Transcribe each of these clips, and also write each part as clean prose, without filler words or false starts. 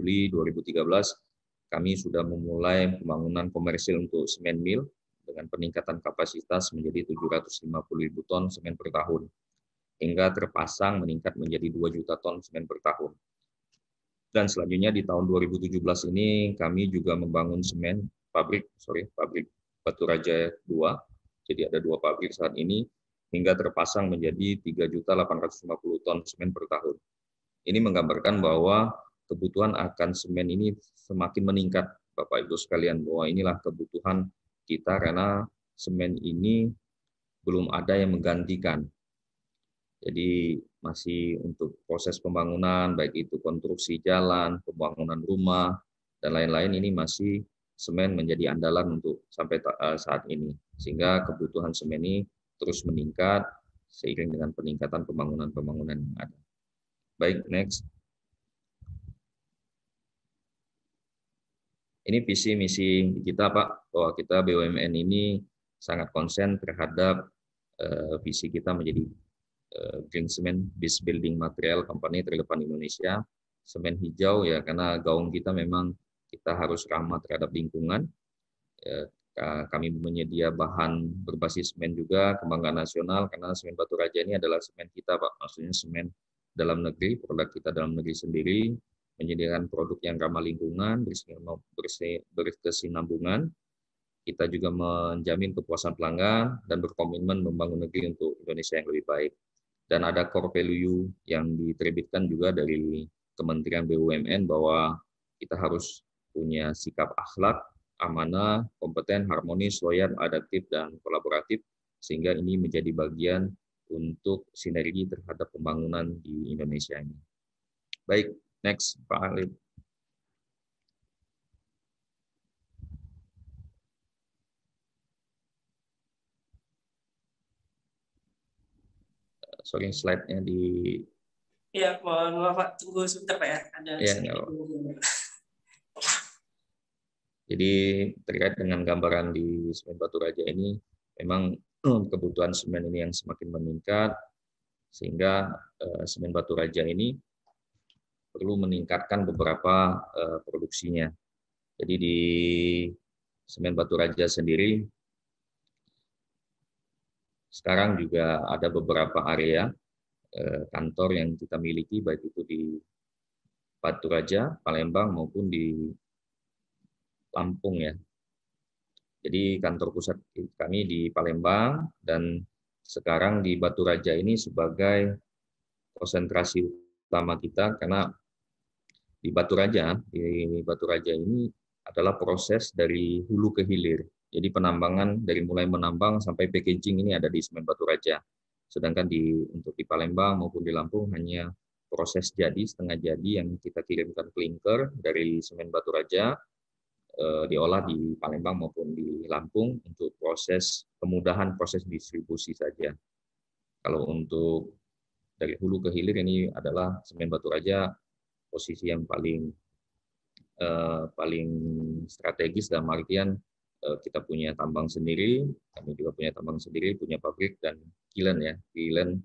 Juli 2013 kami sudah memulai pembangunan komersil untuk semen mill dengan peningkatan kapasitas menjadi 750.000 ton semen per tahun, hingga terpasang meningkat menjadi 2 juta ton semen per tahun. Dan selanjutnya di tahun 2017 ini kami juga membangun pabrik Batu Raja 2. Jadi ada 2 pabrik saat ini, hingga terpasang menjadi 3.850 ton semen per tahun. Ini menggambarkan bahwa kebutuhan akan semen ini semakin meningkat, Bapak Ibu sekalian, bahwa inilah kebutuhan kita karena semen ini belum ada yang menggantikan. Jadi masih untuk proses pembangunan, baik itu konstruksi jalan, pembangunan rumah, dan lain-lain, ini masih semen menjadi andalan untuk sampai saat ini. Sehingga kebutuhan semen ini terus meningkat seiring dengan peningkatan pembangunan-pembangunan yang ada. Baik, next. Ini visi misi kita, Pak, bahwa kita BUMN ini sangat konsen terhadap visi kita menjadi Green Cement Base Building Material Company terdepan Indonesia. Semen hijau ya, karena gaung kita memang kita harus ramah terhadap lingkungan. Kami menyedia bahan berbasis semen juga, kebanggaan nasional, karena semen Batu Raja ini adalah semen kita, Pak. Maksudnya semen dalam negeri, produk kita dalam negeri sendiri, menyediakan produk yang ramah lingkungan, berkesinambungan. Kita juga menjamin kepuasan pelanggan dan berkomitmen membangun negeri untuk Indonesia yang lebih baik. Dan ada core value yang diterbitkan juga dari Kementerian BUMN bahwa kita harus punya sikap akhlak, amanah, kompeten, harmonis, loyal, adaptif, dan kolaboratif, sehingga ini menjadi bagian untuk sinergi terhadap pembangunan di Indonesia ini. Baik, next, Pak Alif. Sorry, slide-nya di... Ya, mohon maaf Pak, tunggu sebentar Pak ya. Ada sedikit. Jadi terkait dengan gambaran di semen Batu Raja ini, memang kebutuhan semen ini yang semakin meningkat, sehingga semen Batu Raja ini perlu meningkatkan beberapa produksinya. Jadi di semen Batu Raja sendiri, sekarang juga ada beberapa area kantor yang kita miliki, baik itu di Batu Raja, Palembang, maupun di Lampung ya. Jadi kantor pusat kami di Palembang, dan sekarang di Batu Raja ini sebagai konsentrasi utama kita, karena di Batu Raja ini adalah proses dari hulu ke hilir. Jadi penambangan dari mulai menambang sampai packaging ini ada di semen Batu Raja. Sedangkan untuk di Palembang maupun di Lampung hanya proses jadi, setengah jadi yang kita kirimkan klinker dari semen Batu Raja, diolah di Palembang maupun di Lampung untuk kemudahan proses distribusi saja. Kalau untuk dari hulu ke hilir ini adalah semen Batu Raja posisi yang paling strategis, dalam artian kita punya tambang sendiri, kami juga punya tambang sendiri, punya pabrik dan kilen ya, kilen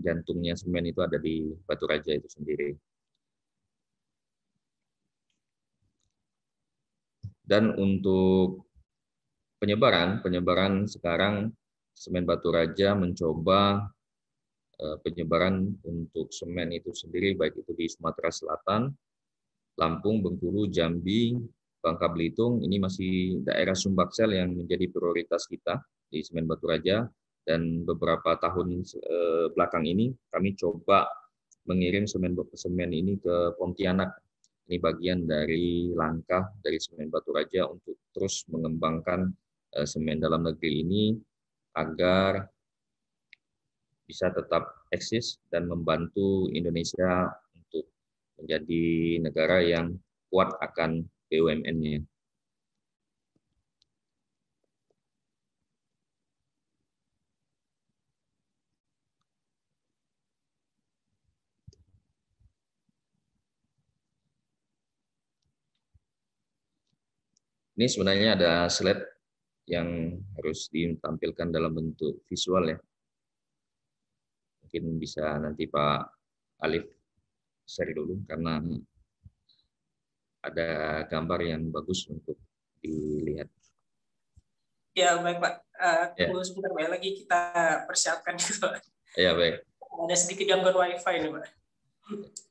jantungnya semen itu ada di Batu Raja itu sendiri. Dan untuk penyebaran sekarang semen Batu Raja mencoba penyebaran untuk semen itu sendiri, baik itu di Sumatera Selatan, Lampung, Bengkulu, Jambi, Bangka Belitung. Ini masih daerah Sumbaksel yang menjadi prioritas kita di semen Batu Raja, dan beberapa tahun belakang ini kami coba mengirim semen ini ke Pontianak. Ini bagian dari langkah dari semen Batu Raja untuk terus mengembangkan semen dalam negeri ini agar bisa tetap eksis dan membantu Indonesia untuk menjadi negara yang kuat akan BUMN-nya. Ini sebenarnya ada slide yang harus ditampilkan dalam bentuk visual ya. Mungkin bisa nanti Pak Alif share dulu, karena ada gambar yang bagus untuk dilihat. Ya, baik Pak. Ya. Tunggu sebentar Pak, lagi kita persiapkan gitu. Ya, baik. Ada sedikit gangguan wifi nih Pak.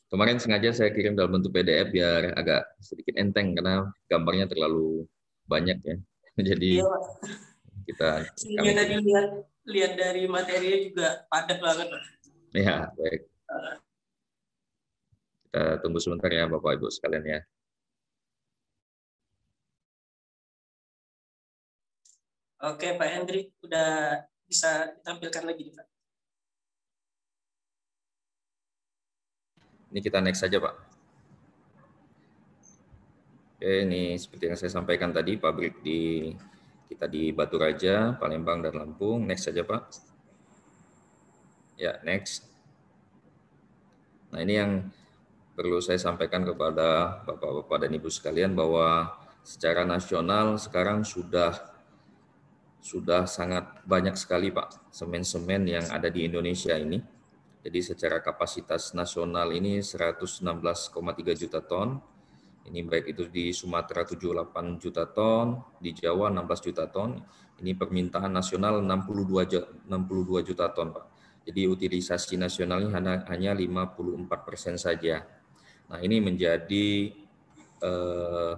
Kemarin sengaja saya kirim dalam bentuk PDF biar agak sedikit enteng karena gambarnya terlalu banyak ya. Jadi Iya Pak. kami Tadi lihat dari materinya juga padat banget Pak. ya, baik. Kita tunggu sebentar ya Bapak Ibu sekalian ya. Oke Pak Hendrik, udah bisa ditampilkan lagi nih Pak. Ini kita next saja Pak. Oke, ini seperti yang saya sampaikan tadi, pabrik kita di Batu Raja, Palembang, dan Lampung. Next saja Pak. Ya, next. Nah, ini yang perlu saya sampaikan kepada Bapak-Bapak dan Ibu sekalian bahwa secara nasional sekarang sudah sangat banyak sekali Pak semen-semen yang ada di Indonesia ini. Jadi secara kapasitas nasional ini 116,3 juta ton. Ini baik itu di Sumatera 78 juta ton, di Jawa 16 juta ton. Ini permintaan nasional 62 juta ton Pak. Jadi utilisasi nasionalnya hanya 54% saja. Nah, ini menjadi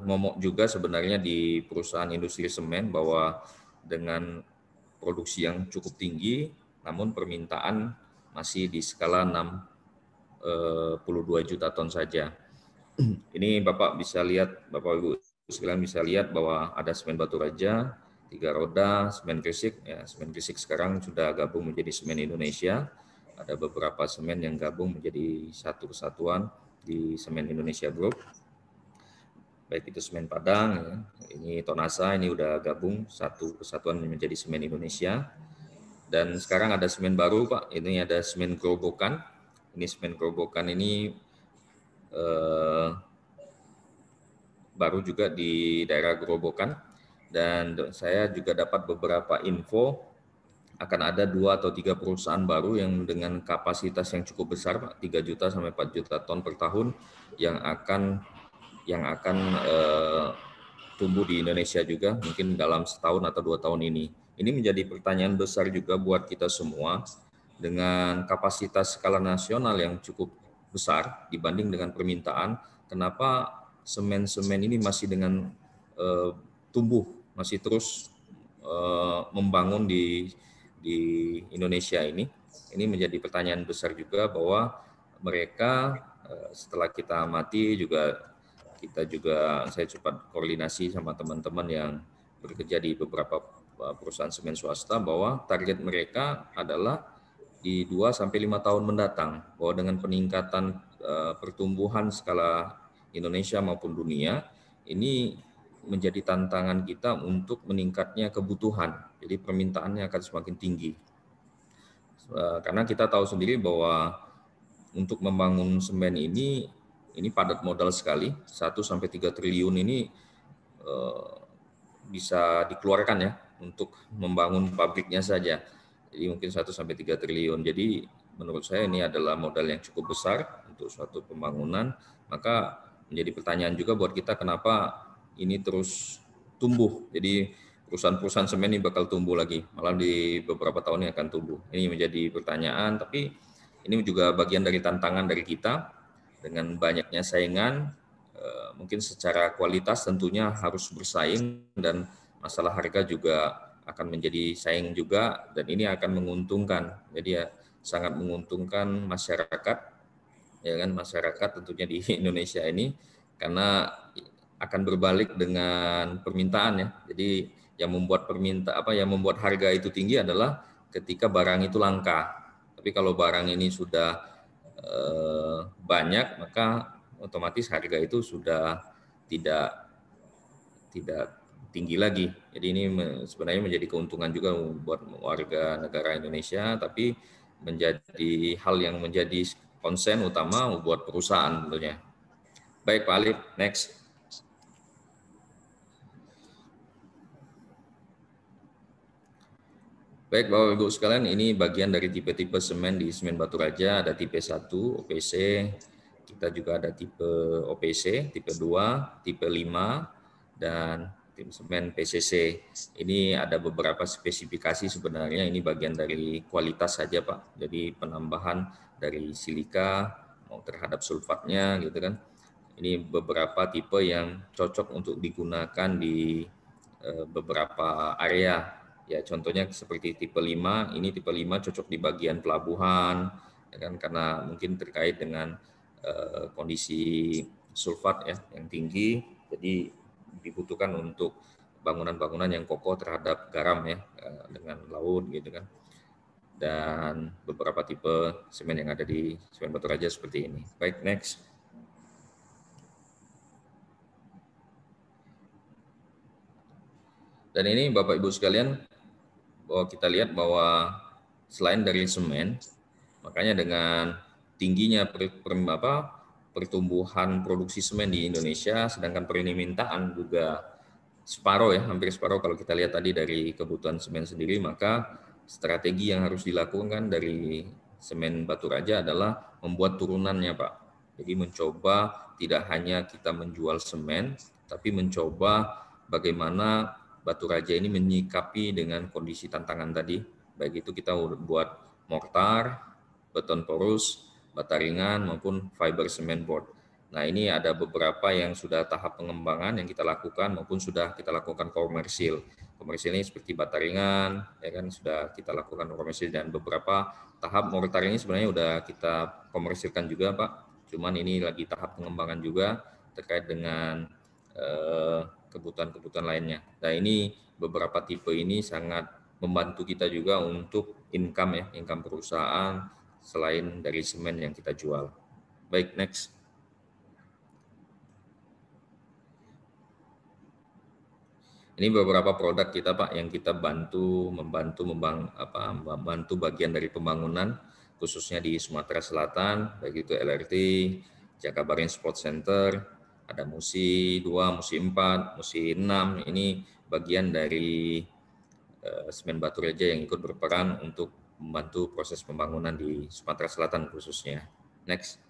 momok juga sebenarnya di perusahaan industri semen bahwa dengan produksi yang cukup tinggi, namun permintaan masih di skala 62 juta ton saja. Ini Bapak bisa lihat, Bapak Ibu sekalian bisa lihat bahwa ada semen Batu Raja, 3 roda, semen Gresik. Ya, semen Gresik sekarang sudah gabung menjadi semen Indonesia. Ada beberapa semen yang gabung menjadi satu kesatuan di Semen Indonesia Group. Baik itu semen Padang, ya. Ini Tonasa, ini udah gabung satu kesatuan menjadi semen Indonesia. Dan sekarang ada semen baru Pak, ini ada semen Gerobokan. Ini semen Gerobokan ini baru juga di daerah Gerobokan. Dan saya juga dapat beberapa info akan ada 2 atau 3 perusahaan baru yang dengan kapasitas yang cukup besar Pak, 3 juta sampai 4 juta ton per tahun yang akan tumbuh di Indonesia juga mungkin dalam setahun atau 2 tahun ini. Ini menjadi pertanyaan besar juga buat kita semua dengan kapasitas skala nasional yang cukup besar dibanding dengan permintaan, kenapa semen-semen ini masih dengan tumbuh, masih terus membangun di Indonesia ini. Ini menjadi pertanyaan besar juga bahwa mereka setelah kita amati saya sempat koordinasi sama teman-teman yang bekerja di beberapa perusahaan semen swasta bahwa target mereka adalah di 2 sampai 5 tahun mendatang bahwa dengan peningkatan pertumbuhan skala Indonesia maupun dunia ini menjadi tantangan kita untuk meningkatnya kebutuhan. Jadi permintaannya akan semakin tinggi. Karena kita tahu sendiri bahwa untuk membangun semen ini padat modal sekali, 1 sampai 3 triliun ini bisa dikeluarkan ya untuk membangun pabriknya saja. Jadi mungkin 1 sampai 3 triliun. Jadi menurut saya ini adalah modal yang cukup besar untuk suatu pembangunan. Maka menjadi pertanyaan juga buat kita kenapa ini terus tumbuh. Jadi perusahaan-perusahaan semen ini bakal tumbuh lagi. Malah di beberapa tahun ini akan tumbuh. Ini menjadi pertanyaan, tapi ini juga bagian dari tantangan dari kita dengan banyaknya saingan. Mungkin secara kualitas tentunya harus bersaing dan masalah harga juga akan menjadi saing juga dan ini akan menguntungkan. Jadi ya sangat menguntungkan masyarakat, ya kan, masyarakat tentunya di Indonesia ini karena akan berbalik dengan permintaan ya. Jadi yang membuat harga itu tinggi adalah ketika barang itu langka. Tapi kalau barang ini sudah banyak maka otomatis harga itu sudah tidak tinggi lagi. Jadi ini sebenarnya menjadi keuntungan juga buat warga negara Indonesia, tapi menjadi hal yang menjadi konsen utama buat perusahaan tentunya. Baik Pak Alif, next. Baik Bapak Ibu sekalian, ini bagian dari tipe-tipe semen di semen Batu Raja, ada tipe 1 OPC, tipe kita juga ada tipe OPC, tipe 2, tipe 5, dan tim semen PCC. Ini ada beberapa spesifikasi sebenarnya, ini bagian dari kualitas saja Pak. Jadi penambahan dari silika mau terhadap sulfatnya gitu kan. Ini beberapa tipe yang cocok untuk digunakan di beberapa area. Ya contohnya seperti tipe 5, ini tipe 5 cocok di bagian pelabuhan, ya kan, karena mungkin terkait dengan kondisi sulfat ya yang tinggi, jadi dibutuhkan untuk bangunan-bangunan yang kokoh terhadap garam ya, dengan laut gitu kan. Dan beberapa tipe semen yang ada di Semen Baturaja seperti ini. Baik, next. Dan ini Bapak Ibu sekalian, bahwa kita lihat bahwa selain dari semen, makanya dengan tingginya pertumbuhan produksi semen di Indonesia, sedangkan permintaan juga separuh ya, hampir separuh kalau kita lihat tadi dari kebutuhan semen sendiri, maka strategi yang harus dilakukan dari Semen Baturaja adalah membuat turunannya Pak. Jadi mencoba tidak hanya kita menjual semen, tapi mencoba bagaimana Baturaja ini menyikapi dengan kondisi tantangan tadi, baik itu kita buat mortar, beton porus, bata ringan maupun fiber cement board. Nah, ini ada beberapa yang sudah tahap pengembangan yang kita lakukan maupun sudah kita lakukan komersil. Komersil ini seperti bata ringan, ya kan, sudah kita lakukan komersil, dan beberapa tahap mortar ini sebenarnya sudah kita komersilkan juga, Pak. Cuman ini lagi tahap pengembangan juga terkait dengan kebutuhan-kebutuhan lainnya. Nah, ini beberapa tipe ini sangat membantu kita juga untuk income ya, income perusahaan selain dari semen yang kita jual. Baik, next. Ini beberapa produk kita Pak yang kita membantu bagian dari pembangunan khususnya di Sumatera Selatan, baik itu LRT, Jakabaring Sport Center, ada Musi 2, Musi 4, Musi 6. Ini bagian dari Semen Baturaja yang ikut berperan untuk membantu proses pembangunan di Sumatera Selatan khususnya. Next.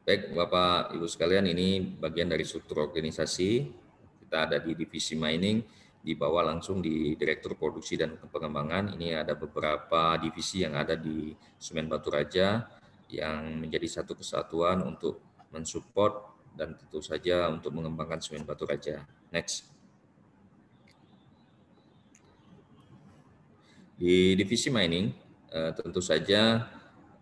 Baik, Bapak Ibu sekalian, ini bagian dari struktur organisasi. Kita ada di divisi mining, di bawah langsung di Direktur Produksi dan Pengembangan. Ini ada beberapa divisi yang ada di Semen Baturaja yang menjadi satu kesatuan untuk mensupport dan tentu saja untuk mengembangkan Semen Baturaja. Next. Di divisi mining, tentu saja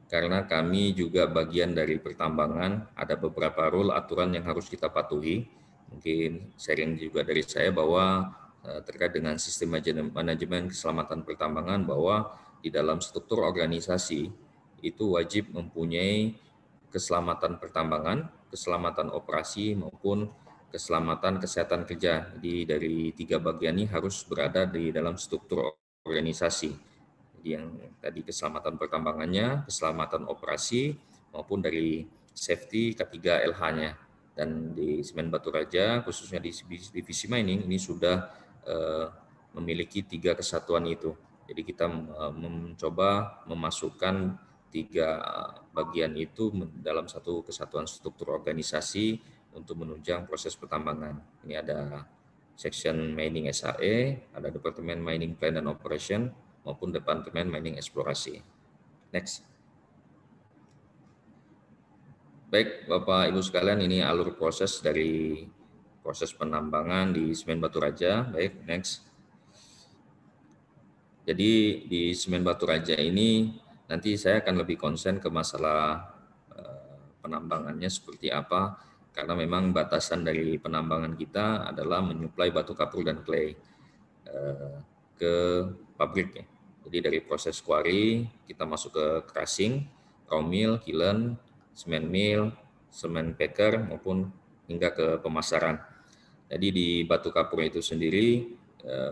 karena kami juga bagian dari pertambangan, ada beberapa rule aturan yang harus kita patuhi. Mungkin sharing juga dari saya bahwa terkait dengan sistem manajemen keselamatan pertambangan, bahwa di dalam struktur organisasi itu wajib mempunyai keselamatan pertambangan, keselamatan operasi maupun keselamatan kesehatan kerja. Jadi dari 3 bagian ini harus berada di dalam struktur organisasi. Yang tadi keselamatan pertambangannya, keselamatan operasi, maupun dari safety K3LH-nya. Dan di Semen Baturaja, khususnya di divisi mining, ini sudah memiliki 3 kesatuan itu. Jadi kita mencoba memasukkan 3 bagian itu dalam satu kesatuan struktur organisasi untuk menunjang proses pertambangan. Ini ada Section Mining SAE, ada Departemen Mining Plan and Operation, maupun Departemen Mining Eksplorasi. Next. Baik, Bapak Ibu sekalian, ini alur proses dari proses penambangan di Semen Baturaja. Baik, next. Jadi di Semen Baturaja ini nanti saya akan lebih konsen ke masalah penambangannya seperti apa, karena memang batasan dari penambangan kita adalah menyuplai batu kapur dan clay ke pabrik ya. Jadi dari proses quarry kita masuk ke crushing, raw mill, kiln, cement mill, cement packer maupun hingga ke pemasaran. Jadi di batu kapur itu sendiri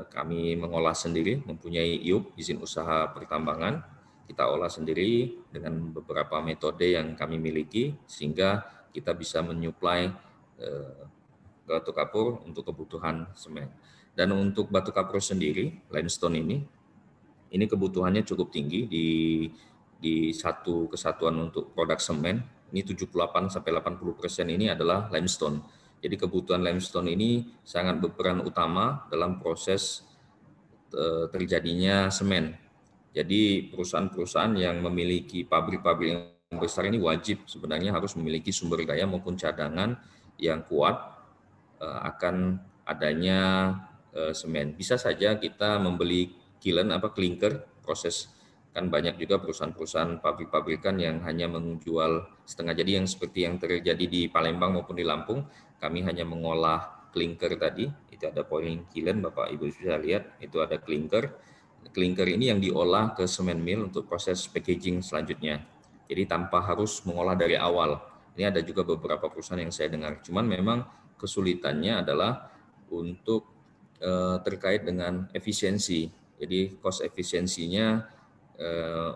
kami mengolah sendiri, mempunyai IUP, izin usaha pertambangan. Kita olah sendiri dengan beberapa metode yang kami miliki sehingga kita bisa menyuplai batu kapur untuk kebutuhan semen. Dan untuk batu kapur sendiri, limestone ini kebutuhannya cukup tinggi di di satu kesatuan untuk produk semen, ini 78-80% ini adalah limestone. Jadi kebutuhan limestone ini sangat berperan utama dalam proses terjadinya semen. Jadi perusahaan-perusahaan yang memiliki pabrik-pabrik yang besar ini wajib sebenarnya harus memiliki sumber daya maupun cadangan yang kuat akan adanya semen. Bisa saja kita membeli clinker, proses kan banyak juga perusahaan-perusahaan pabrik-pabrikan yang hanya menjual setengah jadi, yang seperti yang terjadi di Palembang maupun di Lampung. Kami hanya mengolah clinker tadi, itu ada pouring kiln, Bapak Ibu bisa lihat, itu ada clinker. Clinker ini yang diolah ke semen mill untuk proses packaging selanjutnya. Jadi tanpa harus mengolah dari awal. Ini ada juga beberapa perusahaan yang saya dengar. Cuman memang kesulitannya adalah untuk terkait dengan efisiensi. Jadi cost efisiensinya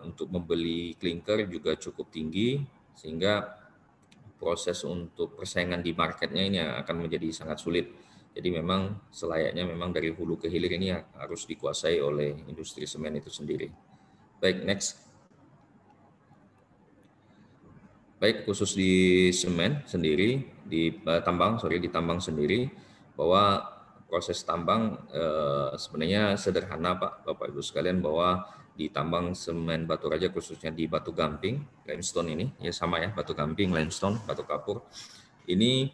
untuk membeli clinker juga cukup tinggi, sehingga proses untuk persaingan di marketnya ini akan menjadi sangat sulit. Jadi memang selayaknya memang dari hulu ke hilir ini harus dikuasai oleh industri semen itu sendiri. Baik, next. Baik, khusus di semen sendiri, di tambang sendiri, bahwa proses tambang sebenarnya sederhana, Pak, Bapak Ibu sekalian, bahwa di tambang semen Batu Raja, khususnya di Batu Gamping, limestone ini, ya sama ya, Batu Gamping, limestone, batu kapur, ini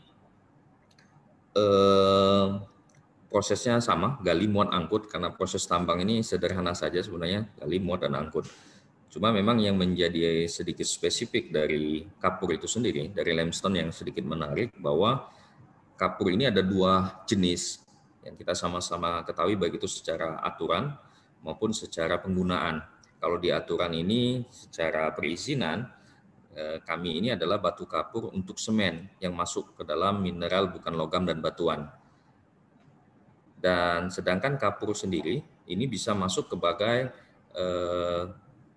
prosesnya sama, gali, muat, angkut, karena proses tambang ini sederhana saja sebenarnya, gali, muat, dan angkut. Cuma memang yang menjadi sedikit spesifik dari kapur itu sendiri, dari limestone yang sedikit menarik, bahwa kapur ini ada dua jenis yang kita sama-sama ketahui, baik itu secara aturan maupun secara penggunaan. Kalau di aturan ini secara perizinan, kami ini adalah batu kapur untuk semen yang masuk ke dalam mineral bukan logam dan batuan. Dan sedangkan kapur sendiri ini bisa masuk sebagai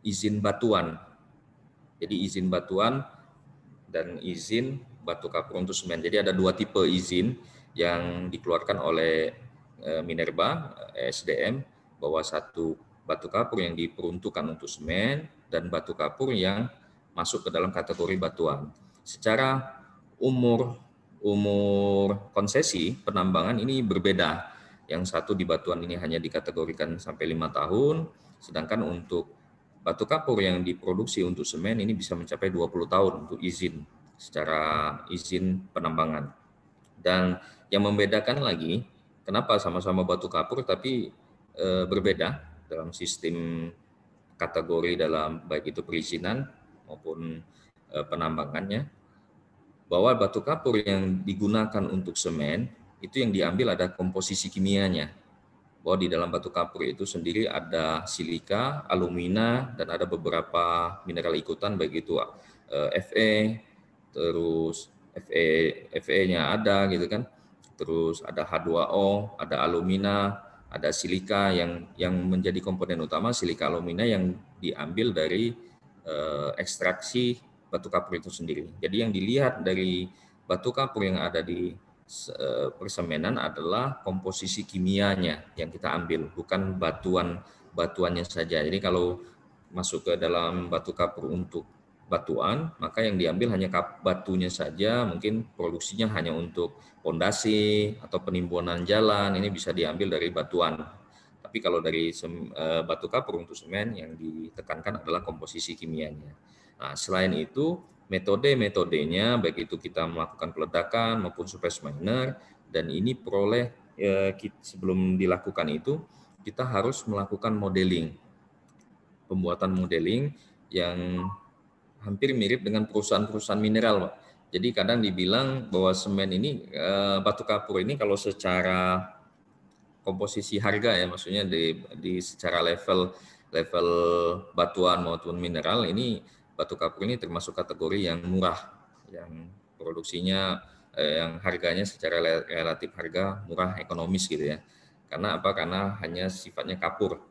izin batuan. Jadi izin batuan dan izin batu kapur untuk semen. Jadi ada dua tipe izin yang dikeluarkan oleh Minerba, SDM, bahwa satu batu kapur yang diperuntukkan untuk semen dan batu kapur yang masuk ke dalam kategori batuan. Secara umur konsesi penambangan ini berbeda. Yang satu di batuan ini hanya dikategorikan sampai 5 tahun, sedangkan untuk batu kapur yang diproduksi untuk semen ini bisa mencapai 20 tahun untuk izin, secara izin penambangan. Dan yang membedakan lagi, kenapa sama-sama batu kapur tapi berbeda dalam sistem kategori dalam baik itu perizinan maupun penambangannya, bahwa batu kapur yang digunakan untuk semen itu yang diambil ada komposisi kimianya, bahwa di dalam batu kapur itu sendiri ada silika, alumina, dan ada beberapa mineral ikutan, baik itu Fe, terus Fe-nya ada gitu kan, terus ada H2O, ada alumina, ada silika yang menjadi komponen utama, silika alumina yang diambil dari ekstraksi batu kapur itu sendiri. Jadi yang dilihat dari batu kapur yang ada di persemenan adalah komposisi kimianya yang kita ambil, bukan batuannya saja. Jadi kalau masuk ke dalam batu kapur untuk batuan, maka yang diambil hanya batunya saja, mungkin produksinya hanya untuk pondasi atau penimbunan jalan, ini bisa diambil dari batuan. Tapi kalau dari batu kapur untuk semen, yang ditekankan adalah komposisi kimianya. Nah, selain itu, metodenya baik itu kita melakukan peledakan maupun surface miner, dan ini sebelum dilakukan itu kita harus melakukan pembuatan modeling yang hampir mirip dengan perusahaan-perusahaan mineral, Pak. Jadi kadang dibilang bahwa semen ini, batu kapur ini kalau secara komposisi harga ya, maksudnya di secara level batuan maupun mineral, ini batu kapur ini termasuk kategori yang murah, yang produksinya yang harganya secara relatif harga murah, ekonomis gitu ya. Karena apa? Karena hanya sifatnya kapur.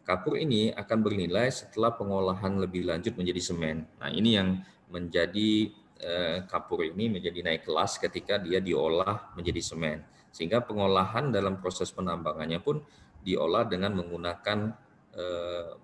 Kapur ini akan bernilai setelah pengolahan lebih lanjut menjadi semen. Nah, ini yang menjadi kapur ini menjadi naik kelas ketika dia diolah menjadi semen. Sehingga pengolahan dalam proses penambangannya pun diolah dengan menggunakan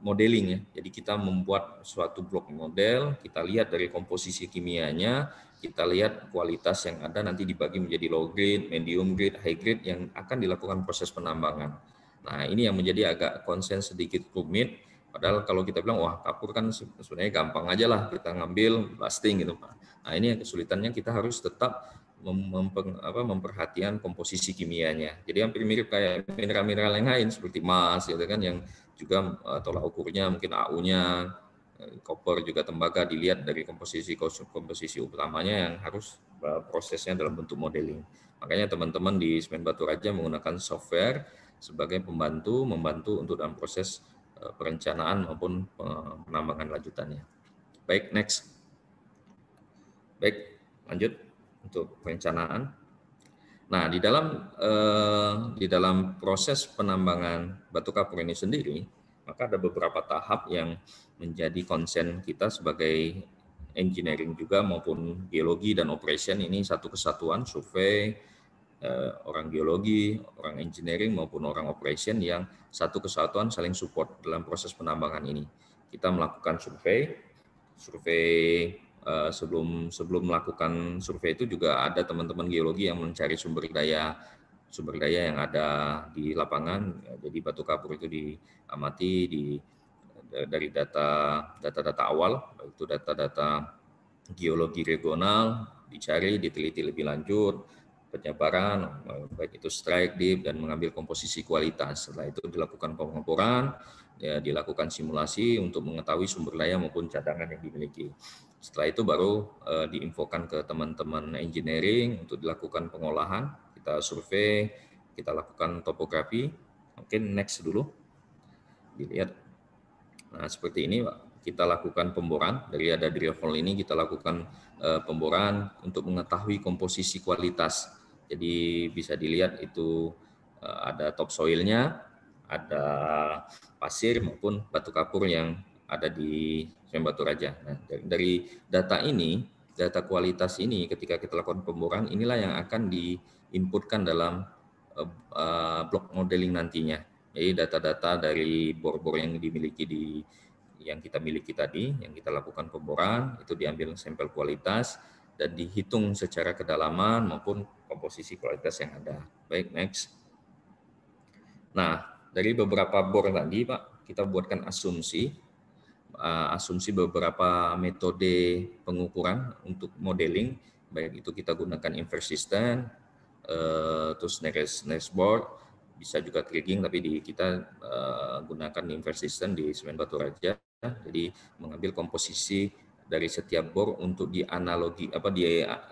modeling ya. Jadi kita membuat suatu blok model, kita lihat dari komposisi kimianya, kita lihat kualitas yang ada nanti dibagi menjadi low grade, medium grade, high grade yang akan dilakukan proses penambangan. Nah, ini yang menjadi agak konsen sedikit rumit. Padahal kalau kita bilang, wah kapur kan sebenarnya gampang aja lah, kita ngambil blasting gitu Pak. Nah, ini yang kesulitannya, kita harus tetap memperhatikan komposisi kimianya. Jadi hampir mirip kayak mineral-mineral yang lain seperti emas gitu kan, yang juga tolak ukurnya mungkin AU-nya, koper juga tembaga dilihat dari komposisi utamanya yang harus prosesnya dalam bentuk modeling. Makanya teman-teman di Semen Batu Raja menggunakan software sebagai membantu untuk dalam proses perencanaan maupun penambangan lanjutannya. Baik, next. Baik, lanjut untuk perencanaan. Nah, di dalam proses penambangan batu kapur ini sendiri, maka ada beberapa tahap yang menjadi konsen kita sebagai engineering juga maupun geologi dan operation. Ini satu kesatuan, survei, orang geologi, orang engineering maupun orang operation yang satu kesatuan saling support dalam proses penambangan ini. Kita melakukan survei sebelum melakukan survei itu juga ada teman-teman geologi yang mencari sumber daya yang ada di lapangan. Jadi batu kapur itu diamati dari data awal, itu data-data geologi regional, diteliti lebih lanjut, penyebaran, baik itu strike, dip, dan mengambil komposisi kualitas. Setelah itu dilakukan pengukuran, ya, dilakukan simulasi untuk mengetahui sumber daya maupun cadangan yang dimiliki. Setelah itu baru diinfokan ke teman-teman engineering untuk dilakukan pengolahan, kita survei, kita lakukan topografi. Mungkin next dulu, dilihat. Nah, seperti ini Pak, kita lakukan pemboran, dari ada drill hole ini kita lakukan pemboran untuk mengetahui komposisi kualitas. Jadi bisa dilihat itu ada topsoilnya, ada pasir maupun batu kapur yang ada di Semen Batu Raja. Nah, dari data ini, data kualitas ini ketika kita lakukan pemboran, inilah yang akan diinputkan dalam blok modeling nantinya. Jadi data-data dari bor-bor yang kita miliki tadi, yang kita lakukan pemboran, itu diambil sampel kualitas dan dihitung secara kedalaman maupun komposisi kualitas yang ada. Baik, next. Nah, dari beberapa bor tadi, Pak, kita buatkan asumsi beberapa metode pengukuran untuk modeling, baik itu kita gunakan inverse system, terus next board, bisa juga kriging, tapi kita gunakan inverse system di Semen Batu Raja. Jadi mengambil komposisi dari setiap bor untuk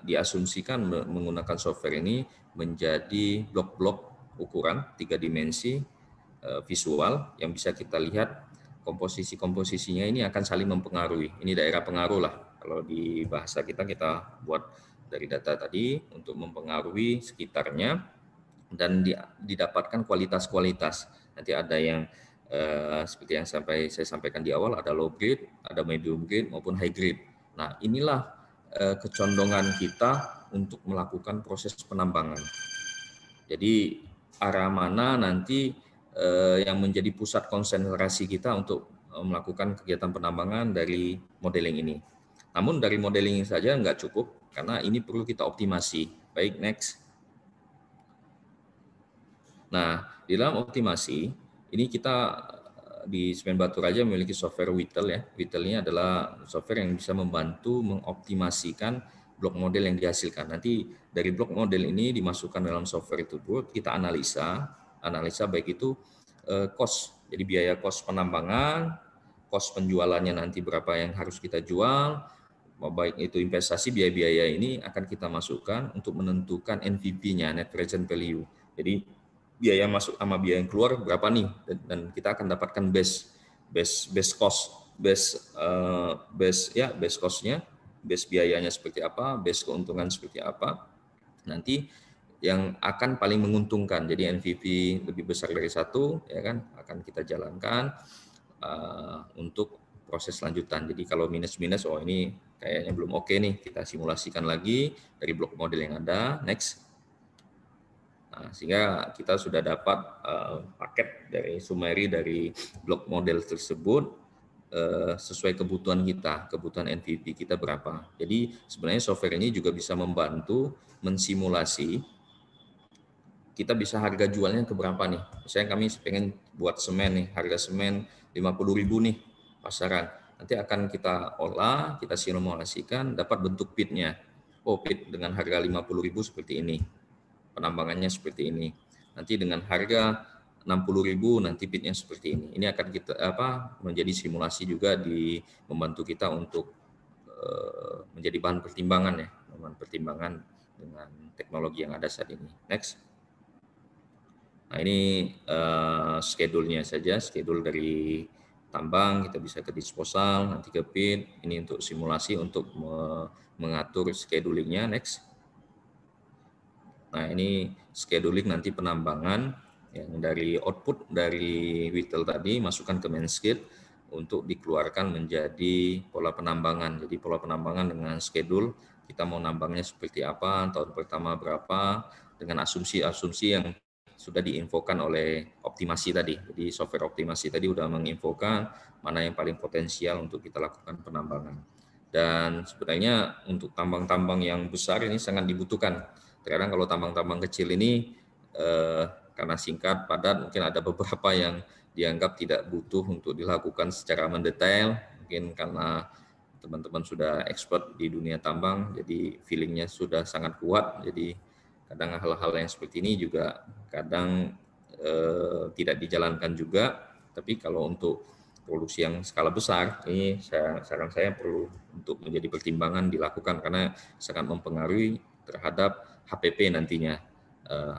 diasumsikan menggunakan software ini menjadi blok-blok ukuran 3 dimensi visual yang bisa kita lihat komposisinya ini akan saling mempengaruhi. Ini daerah pengaruh lah. Kalau di bahasa kita buat dari data tadi untuk mempengaruhi sekitarnya dan didapatkan kualitas-kualitas. Nanti ada yang seperti yang saya sampaikan di awal, ada low grade, ada medium grade maupun high grade. Nah, inilah kecondongan kita untuk melakukan proses penambangan. Jadi arah mana nanti yang menjadi pusat konsentrasi kita untuk melakukan kegiatan penambangan dari modeling ini. Namun dari modeling saja nggak cukup, karena ini perlu kita optimasi. Baik, next. Nah, di dalam optimasi, ini kita di Semen Batu Raja memiliki software Whittle ya. Whittle ini adalah software yang bisa membantu mengoptimasikan blok model yang dihasilkan. Nanti dari blok model ini dimasukkan dalam software itu, kita analisa baik itu cost, jadi biaya cost penambangan, cost penjualannya nanti berapa yang harus kita jual, baik itu investasi, biaya-biaya ini akan kita masukkan untuk menentukan NPV-nya, net present value. Jadi biaya masuk sama biaya yang keluar berapa nih, dan kita akan dapatkan base cost-nya, base biayanya seperti apa, base keuntungan seperti apa. Nanti yang akan paling menguntungkan, jadi NPV lebih besar dari 1, ya kan, akan kita jalankan untuk proses lanjutan. Jadi kalau minus-minus, oh ini kayaknya belum oke nih, kita simulasikan lagi dari blok model yang ada. Next. Nah, sehingga kita sudah dapat paket dari summary dari blok model tersebut sesuai kebutuhan kita, kebutuhan NPV kita berapa. Jadi sebenarnya software ini juga bisa membantu mensimulasi kita bisa harga jualnya ke berapa nih. Misalnya kami pengen buat semen nih, harga semen 50.000 nih pasaran. Nanti akan kita olah, kita simulasikan, dapat bentuk pitnya. Oh, pit dengan harga 50.000 seperti ini. Penambangannya seperti ini. Nanti dengan harga 60.000 nanti pitnya seperti ini. Ini akan kita menjadi simulasi juga membantu kita untuk menjadi bahan pertimbangan ya, bahan pertimbangan dengan teknologi yang ada saat ini. Next. Nah, ini schedule-nya saja, schedule dari tambang kita bisa ke disposal, nanti ke pit. Ini untuk simulasi untuk mengatur scheduling-nya. Next. Nah, ini scheduling nanti penambangan yang dari output dari Whittle tadi masukkan ke Mainskate untuk dikeluarkan menjadi pola penambangan. Jadi pola penambangan dengan schedule kita mau nambangnya seperti apa, tahun pertama berapa, dengan asumsi-asumsi yang sudah diinfokan oleh optimasi tadi. Jadi software optimasi tadi sudah menginfokan mana yang paling potensial untuk kita lakukan penambangan. Dan sebenarnya untuk tambang-tambang yang besar ini sangat dibutuhkan. Terkadang kalau tambang-tambang kecil ini karena singkat, padat, mungkin ada beberapa yang dianggap tidak butuh untuk dilakukan secara mendetail, mungkin karena teman-teman sudah expert di dunia tambang, jadi feelingnya sudah sangat kuat, jadi kadang hal-hal yang seperti ini juga kadang tidak dijalankan juga, tapi kalau untuk produksi yang skala besar, ini saran saya perlu untuk menjadi pertimbangan dilakukan karena sangat mempengaruhi terhadap HPP nantinya,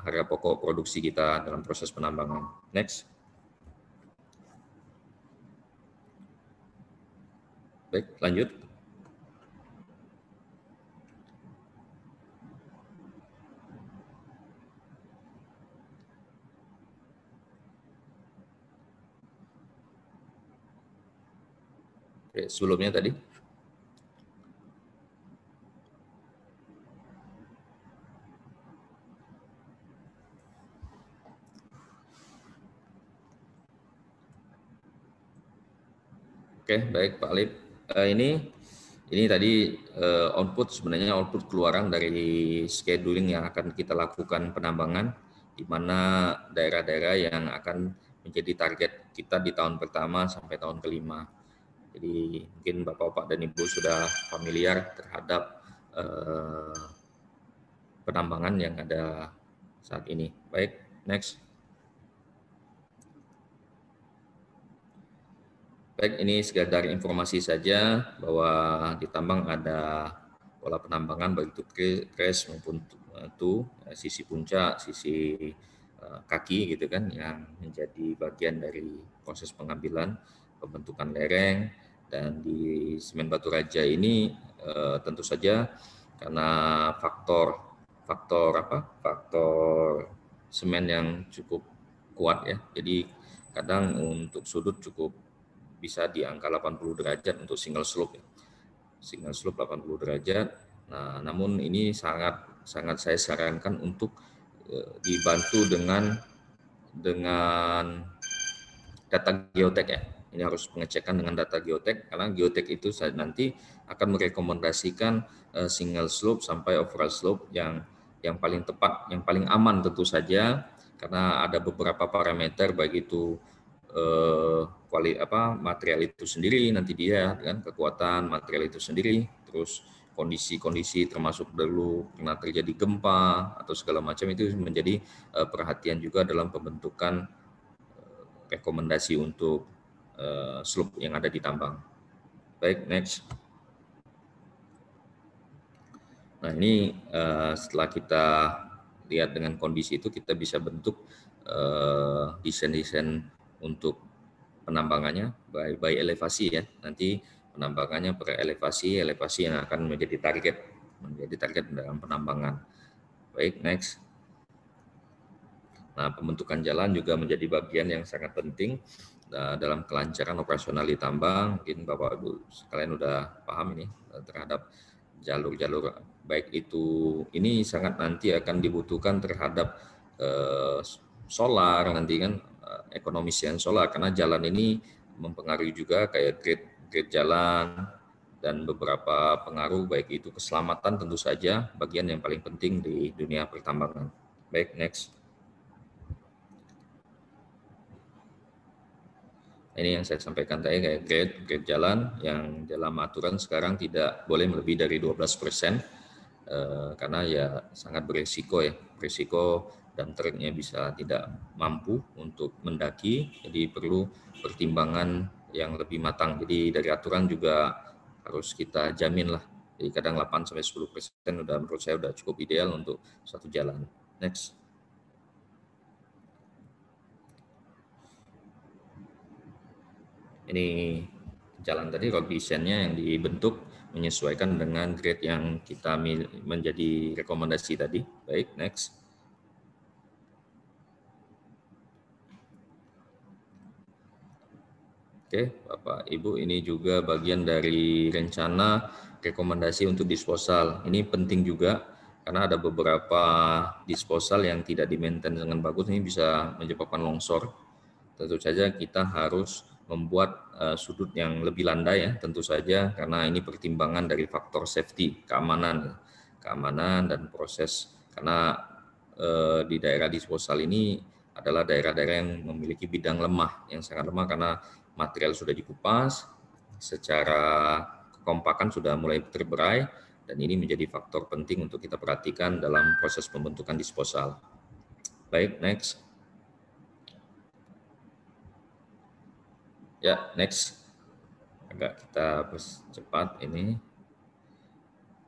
harga pokok produksi kita dalam proses penambangan. Next. Baik, lanjut. Oke, sebelumnya tadi. Oke, baik Pak Alip. Ini tadi output, sebenarnya output keluaran dari scheduling yang akan kita lakukan penambangan, di mana daerah-daerah yang akan menjadi target kita di tahun pertama sampai tahun kelima. Jadi mungkin Bapak-Bapak dan Ibu sudah familiar terhadap penambangan yang ada saat ini. Baik, next. Baik, ini sekedar informasi saja bahwa di tambang ada pola penambangan baik itu crash maupun sisi puncak, sisi kaki gitu kan, yang menjadi bagian dari proses pengambilan pembentukan lereng. Dan di semen Batu Raja ini tentu saja karena faktor semen yang cukup kuat ya, jadi kadang untuk sudut cukup bisa di angka 80 derajat untuk single slope. Single slope 80 derajat. Nah, namun ini sangat saya sarankan untuk dibantu dengan data geotek ya. Ini harus pengecekan dengan data geotek karena geotek itu nanti akan merekomendasikan single slope sampai overall slope yang paling tepat, yang paling aman tentu saja, karena ada beberapa parameter baik itu material itu sendiri nanti dia dengan kekuatan material itu sendiri, terus kondisi termasuk dulu pernah terjadi gempa atau segala macam, itu menjadi perhatian juga dalam pembentukan rekomendasi untuk slope yang ada di tambang. Baik, next. Nah, ini setelah kita lihat dengan kondisi itu, kita bisa bentuk desain-desain untuk penambangannya by elevasi ya. Nanti penambangannya per elevasi yang akan menjadi target dalam penambangan. Baik, next. Nah, pembentukan jalan juga menjadi bagian yang sangat penting dalam kelancaran operasional di tambang. Mungkin Bapak Ibu sekalian udah paham ini terhadap jalur-jalur baik itu, ini sangat nanti akan dibutuhkan terhadap solar nanti kan, ekonomisian solar, karena jalan ini mempengaruhi juga kayak grade jalan dan beberapa pengaruh, baik itu keselamatan tentu saja bagian yang paling penting di dunia pertambangan. Baik, next. Ini yang saya sampaikan tadi kayak grade jalan yang dalam aturan sekarang tidak boleh melebihi dari 12%, karena ya sangat beresiko ya, beresiko dan truknya bisa tidak mampu untuk mendaki, jadi perlu pertimbangan yang lebih matang. Jadi dari aturan juga harus kita jamin lah. Jadi kadang 8-10% udah menurut saya udah cukup ideal untuk satu jalan. Next. Ini jalan tadi road design-nya yang dibentuk menyesuaikan dengan grade yang kita menjadi rekomendasi tadi. Baik, next. Oke, Bapak Ibu, ini juga bagian dari rencana rekomendasi untuk disposal. Ini penting juga karena ada beberapa disposal yang tidak di-maintain dengan bagus, ini bisa menyebabkan longsor. Tentu saja kita harus membuat sudut yang lebih landai ya, tentu saja karena ini pertimbangan dari faktor safety, keamanan dan proses, karena di daerah disposal ini adalah daerah-daerah yang memiliki bidang lemah, yang sangat lemah karena material sudah dikupas, secara kekompakan sudah mulai terberai, dan ini menjadi faktor penting untuk kita perhatikan dalam proses pembentukan disposal. Baik, next. Ya, next. Agak kita percepat ini.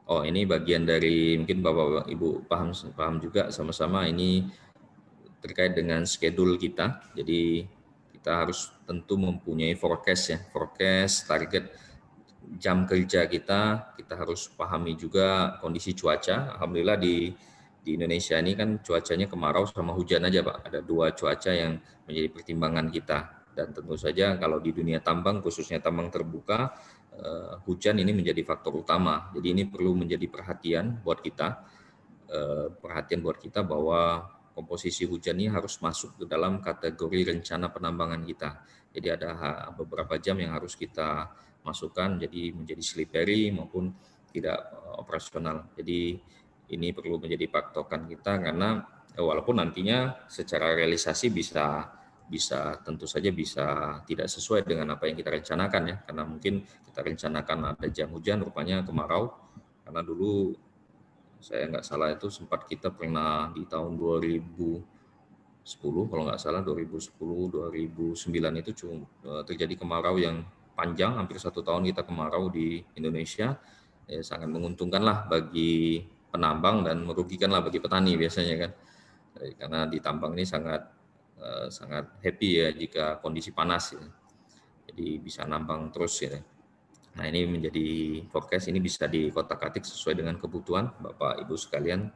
Oh, ini bagian dari mungkin Bapak Ibu paham juga sama-sama, ini terkait dengan schedule kita. Jadi kita harus tentu mempunyai forecast ya, forecast target jam kerja kita harus pahami juga kondisi cuaca. Alhamdulillah di Indonesia ini kan cuacanya kemarau sama hujan aja Pak. Ada dua cuaca yang menjadi pertimbangan kita. Dan tentu saja kalau di dunia tambang, khususnya tambang terbuka, hujan ini menjadi faktor utama. Jadi ini perlu menjadi perhatian buat kita, bahwa komposisi hujan ini harus masuk ke dalam kategori rencana penambangan kita. Jadi ada beberapa jam yang harus kita masukkan, jadi menjadi slippery maupun tidak operasional. Jadi ini perlu menjadi patokan kita, karena walaupun nantinya secara realisasi bisa tentu saja bisa tidak sesuai dengan apa yang kita rencanakan ya, karena mungkin kita rencanakan ada jam hujan, rupanya kemarau. Karena dulu saya nggak salah itu sempat kita pernah di tahun 2010 kalau nggak salah, 2010-2009 itu terjadi kemarau yang panjang, hampir 1 tahun kita kemarau di Indonesia. Ya, sangat menguntungkan lah bagi penambang dan merugikan lah bagi petani biasanya kan, karena di tambang ini sangat happy ya jika kondisi panas ya. Jadi bisa nambang terus ya. Nah, ini menjadi forecast, ini bisa dikotak-atik sesuai dengan kebutuhan Bapak Ibu sekalian.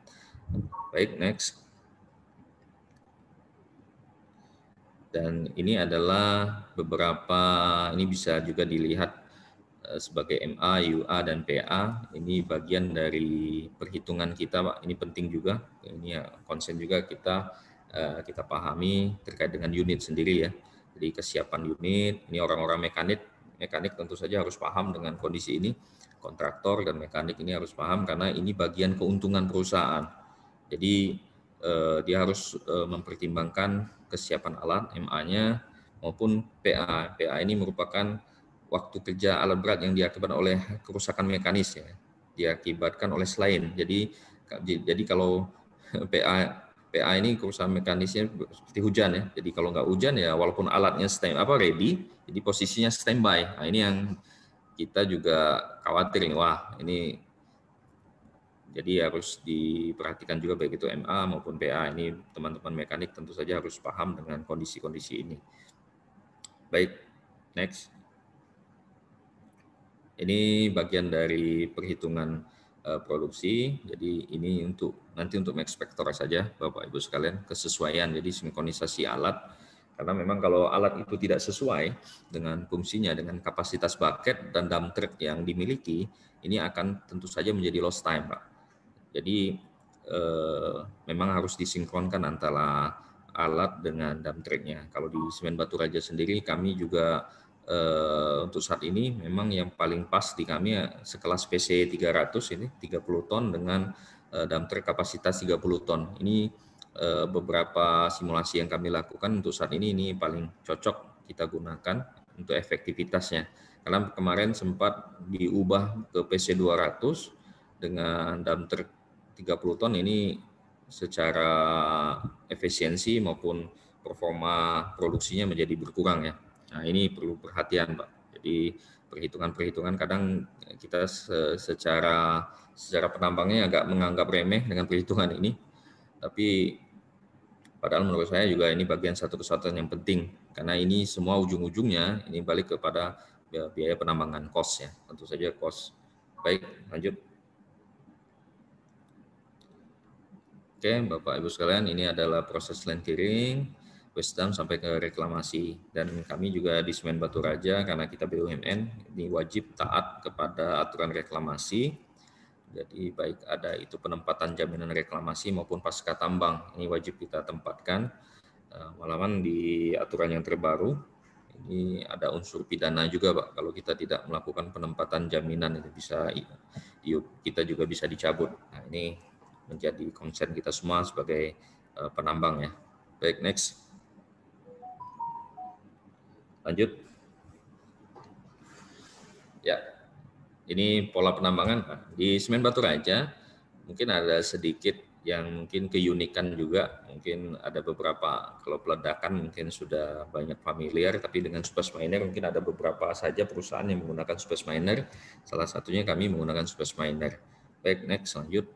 Baik, next. Dan ini adalah beberapa, ini bisa juga dilihat sebagai MA, UA, dan PA. Ini bagian dari perhitungan kita Pak. Ini penting juga. Ini ya konsen juga kita pahami terkait dengan unit sendiri ya. Jadi kesiapan unit, ini orang-orang mekanik tentu saja harus paham dengan kondisi ini. Kontraktor dan mekanik ini harus paham karena ini bagian keuntungan perusahaan. Jadi dia harus mempertimbangkan kesiapan alat MA-nya maupun PA. PA ini merupakan waktu kerja alat berat yang diakibatkan oleh kerusakan mekanis ya, diakibatkan oleh selain. Jadi kalau PA ini kerusakan mekanisnya seperti hujan ya. Jadi kalau nggak hujan ya walaupun alatnya ready, jadi posisinya standby. Nah, ini yang kita juga khawatir nih. Wah, ini jadi harus diperhatikan juga baik itu MA maupun PA. Ini teman-teman mekanik tentu saja harus paham dengan kondisi-kondisi ini. Baik, next. Ini bagian dari perhitungan produksi. Jadi ini nanti untuk max spector saja Bapak Ibu sekalian, kesesuaian, jadi sinkronisasi alat. Karena memang kalau alat itu tidak sesuai dengan fungsinya, dengan kapasitas bucket dan dump truck yang dimiliki, ini akan tentu saja menjadi lost time Pak. Jadi memang harus disinkronkan antara alat dengan dump truck-nya. Kalau di Semen Batu Raja sendiri kami juga untuk saat ini memang yang paling pas di kami sekelas PC 300 ini 30 ton dengan dump truck kapasitas 30 ton. Ini beberapa simulasi yang kami lakukan untuk saat ini paling cocok kita gunakan untuk efektivitasnya. Karena kemarin sempat diubah ke PC 200 dengan dump truck 30 ton ini secara efisiensi maupun performa produksinya menjadi berkurang ya. Nah, ini perlu perhatian, Pak. Jadi perhitungan-perhitungan kadang kita secara penambangnya agak menganggap remeh dengan perhitungan ini. Tapi padahal menurut saya juga ini bagian satu kesatuan yang penting karena ini semua ujung-ujungnya ini balik kepada biaya penambangan, cost ya. Tentu saja cost. Baik, lanjut. Oke, Bapak Ibu sekalian, ini adalah proses land clearing, waste dump sampai ke reklamasi. Dan kami juga di Semen Batu Raja, karena kita BUMN, ini wajib taat kepada aturan reklamasi. Jadi baik ada itu penempatan jaminan reklamasi maupun pasca tambang, ini wajib kita tempatkan. Malahan di aturan yang terbaru, ini ada unsur pidana juga, Pak. Kalau kita tidak melakukan penempatan jaminan, itu bisa kita juga bisa dicabut. Nah, ini menjadi concern kita semua sebagai penambang ya. Baik, next. Lanjut. Ya, ini pola penambangan Pak. Di Semen Batu Raja mungkin ada sedikit yang mungkin keunikan juga. Mungkin ada beberapa, kalau peledakan mungkin sudah banyak familiar, tapi dengan surface miner mungkin ada beberapa saja perusahaan yang menggunakan surface miner. Salah satunya kami menggunakan surface miner. Baik, next, lanjut.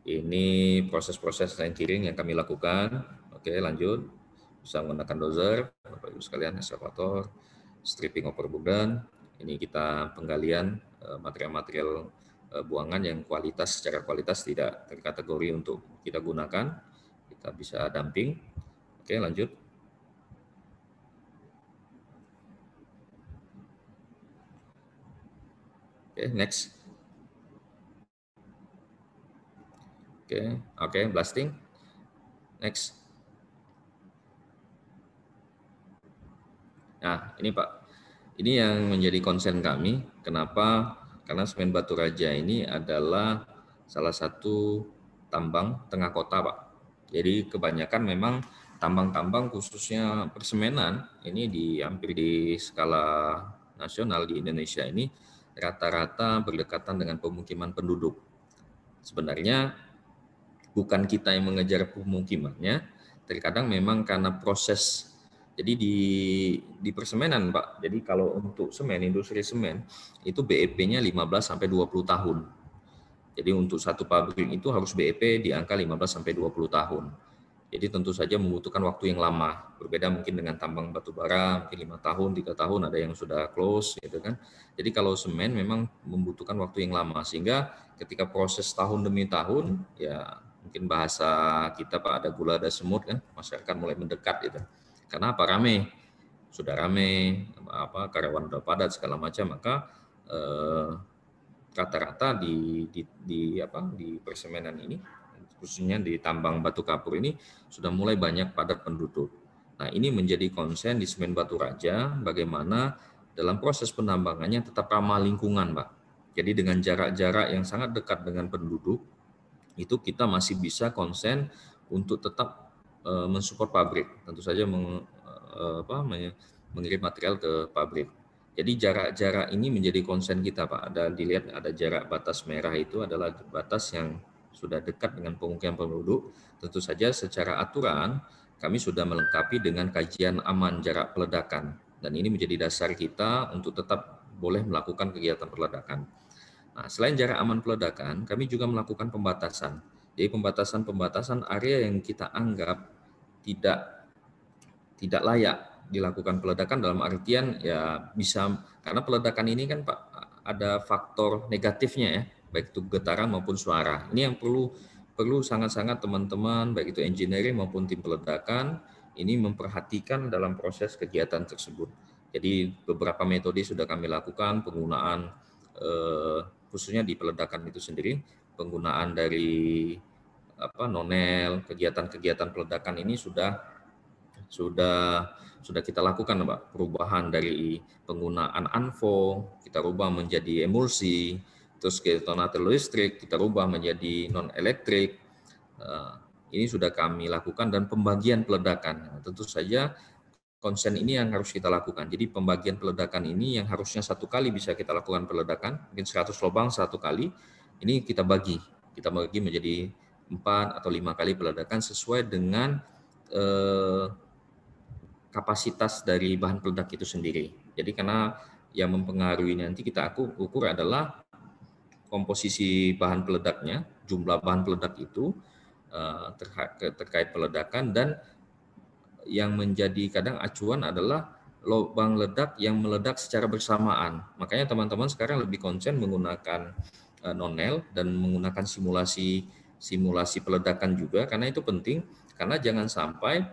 Ini proses-proses land clearing yang kami lakukan. Oke, lanjut. Bisa menggunakan dozer, Bapak Ibu sekalian, eskavator, stripping overburden. Ini kita penggalian material-material buangan yang secara kualitas tidak terkategori untuk kita gunakan. Kita bisa dumping. Oke, lanjut. Oke, next. Oke, blasting. Next. Nah, ini Pak, ini yang menjadi concern kami. Kenapa? Karena Semen Batu Raja ini adalah salah satu tambang tengah kota, Pak. Jadi kebanyakan memang tambang-tambang khususnya persemenan ini hampir di skala nasional di Indonesia ini rata-rata berdekatan dengan pemukiman penduduk. Sebenarnya bukan kita yang mengejar pemukimannya, terkadang memang karena proses. Jadi di persemenan, Pak. Jadi kalau untuk semen, industri semen itu BEP-nya 15 sampai 20 tahun. Jadi untuk satu pabrik itu harus BEP di angka 15 sampai 20 tahun. Jadi tentu saja membutuhkan waktu yang lama. Berbeda mungkin dengan tambang batu bara, mungkin 5 tahun, 3 tahun ada yang sudah close gitu kan. Jadi kalau semen memang membutuhkan waktu yang lama sehingga ketika proses tahun demi tahun ya mungkin bahasa kita Pak ada gula ada semut kan, masyarakat mulai mendekat gitu. Karena apa? Sudah rame, karyawan udah padat segala macam, maka rata-rata di persemenan ini, khususnya di tambang batu kapur ini sudah mulai banyak padat penduduk. Nah, ini menjadi konsen di Semen Batu Raja, bagaimana dalam proses penambangannya tetap ramah lingkungan, Pak. Jadi dengan jarak-jarak yang sangat dekat dengan penduduk, itu kita masih bisa konsen untuk tetap mensupport pabrik. Tentu saja mengirim material ke pabrik. Jadi jarak-jarak ini menjadi konsen kita, Pak. Dilihat ada jarak batas merah itu adalah batas yang sudah dekat dengan pemukiman penduduk. Tentu saja secara aturan kami sudah melengkapi dengan kajian aman jarak peledakan. Dan ini menjadi dasar kita untuk tetap boleh melakukan kegiatan peledakan. Nah, selain jarak aman peledakan, kami juga melakukan pembatasan. Jadi pembatasan area yang kita anggap tidak layak dilakukan peledakan dalam artian ya bisa, karena peledakan ini kan Pak ada faktor negatifnya ya, baik itu getaran maupun suara. Ini yang perlu sangat-sangat teman-teman baik itu engineering maupun tim peledakan ini memperhatikan dalam proses kegiatan tersebut. Jadi beberapa metode sudah kami lakukan, penggunaan khususnya di peledakan itu sendiri, penggunaan dari nonel, kegiatan-kegiatan peledakan ini sudah kita lakukan, Pak. Perubahan dari penggunaan ANFO kita rubah menjadi emulsi, terus detonator listrik kita rubah menjadi non elektrik. Ini sudah kami lakukan, dan pembagian peledakan. Nah, tentu saja konsen ini yang harus kita lakukan. Jadi pembagian peledakan ini yang harusnya satu kali bisa kita lakukan peledakan, mungkin 100 lubang satu kali, ini kita bagi menjadi 4 atau 5 kali peledakan sesuai dengan kapasitas dari bahan peledak itu sendiri. Jadi karena yang mempengaruhi nanti kita ukur adalah komposisi bahan peledaknya, jumlah bahan peledak itu terkait peledakan, dan yang menjadi kadang acuan adalah lubang ledak yang meledak secara bersamaan. Makanya teman-teman sekarang lebih konsen menggunakan nonel dan menggunakan simulasi peledakan juga, karena itu penting, karena jangan sampai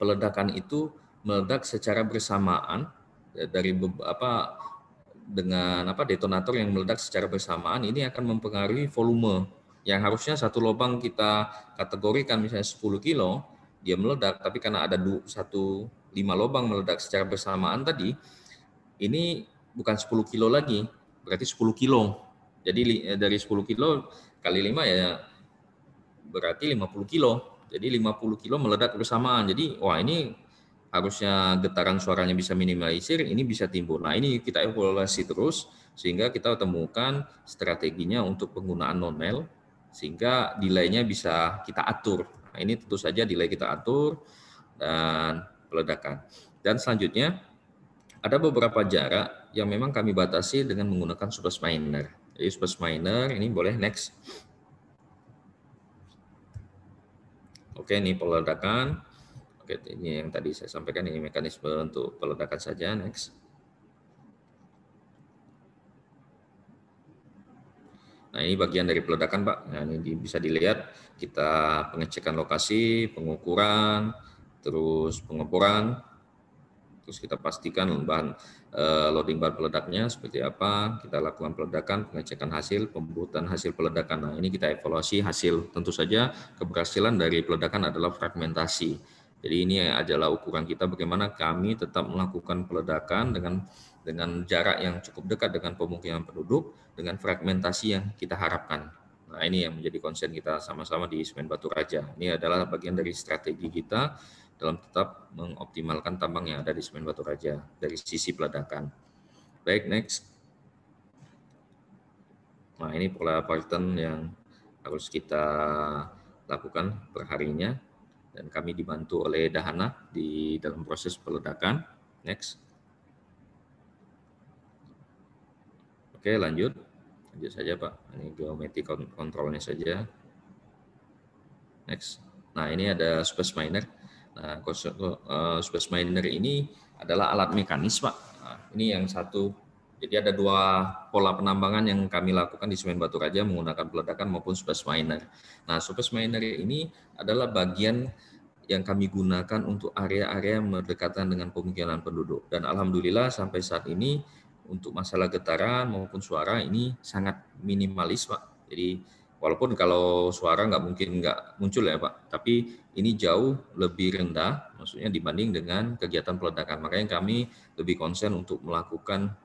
peledakan itu meledak secara bersamaan dari dengan detonator yang meledak secara bersamaan. Ini akan mempengaruhi volume yang harusnya satu lubang kita kategorikan misalnya 10 kilo, dia meledak, tapi karena ada 5 lubang meledak secara bersamaan tadi, ini bukan 10 kilo lagi, berarti 10 kilo. Jadi dari 10 kilo kali 5 ya berarti 50 kilo. Jadi 50 kilo meledak bersamaan. Jadi wah, ini harusnya getaran suaranya bisa minimalisir, ini bisa timbul. Nah, ini kita evaluasi terus sehingga kita temukan strateginya untuk penggunaan nonel sehingga delay-nya bisa kita atur. Nah, ini tentu saja delay kita atur dan peledakan. Dan selanjutnya ada beberapa jarak yang memang kami batasi dengan menggunakan surface miner. Jadi surface miner ini boleh next. Oke, ini peledakan. Oke, ini yang tadi saya sampaikan, ini mekanisme untuk peledakan saja. Next. Nah, ini bagian dari peledakan, Pak. Nah, ini bisa dilihat kita pengecekan lokasi, pengukuran, terus pengeboran, terus kita pastikan loading bahan peledaknya seperti apa, kita lakukan peledakan, pengecekan hasil, pembuatan hasil peledakan. Nah, ini kita evaluasi hasil. Tentu saja keberhasilan dari peledakan adalah fragmentasi. Jadi ini adalah ukuran kita bagaimana kami tetap melakukan peledakan dengan jarak yang cukup dekat dengan pemukiman penduduk, dengan fragmentasi yang kita harapkan. Nah, ini yang menjadi konsen kita sama-sama di Semen Batu Raja. Ini adalah bagian dari strategi kita dalam tetap mengoptimalkan tambang yang ada di Semen Batu Raja dari sisi peledakan. Baik, next. Nah, ini pola pattern yang harus kita lakukan perharinya, dan kami dibantu oleh Dahana di dalam proses peledakan. Next. Oke, lanjut saja, Pak. Ini geometri kontrolnya saja. Next. Nah, ini ada surface miner. Nah, surface miner ini adalah alat mekanis, Pak. Nah, ini yang satu. Jadi ada 2 pola penambangan yang kami lakukan di Semen Batu Raja menggunakan peledakan maupun surface miner. Nah, surface miner ini adalah bagian yang kami gunakan untuk area-area berdekatan dengan pemukiman penduduk. Dan alhamdulillah sampai saat ini untuk masalah getaran maupun suara ini sangat minimalis, Pak. Jadi walaupun kalau suara nggak muncul ya, Pak, tapi ini jauh lebih rendah, maksudnya dibanding dengan kegiatan peledakan. Makanya kami lebih konsen untuk melakukan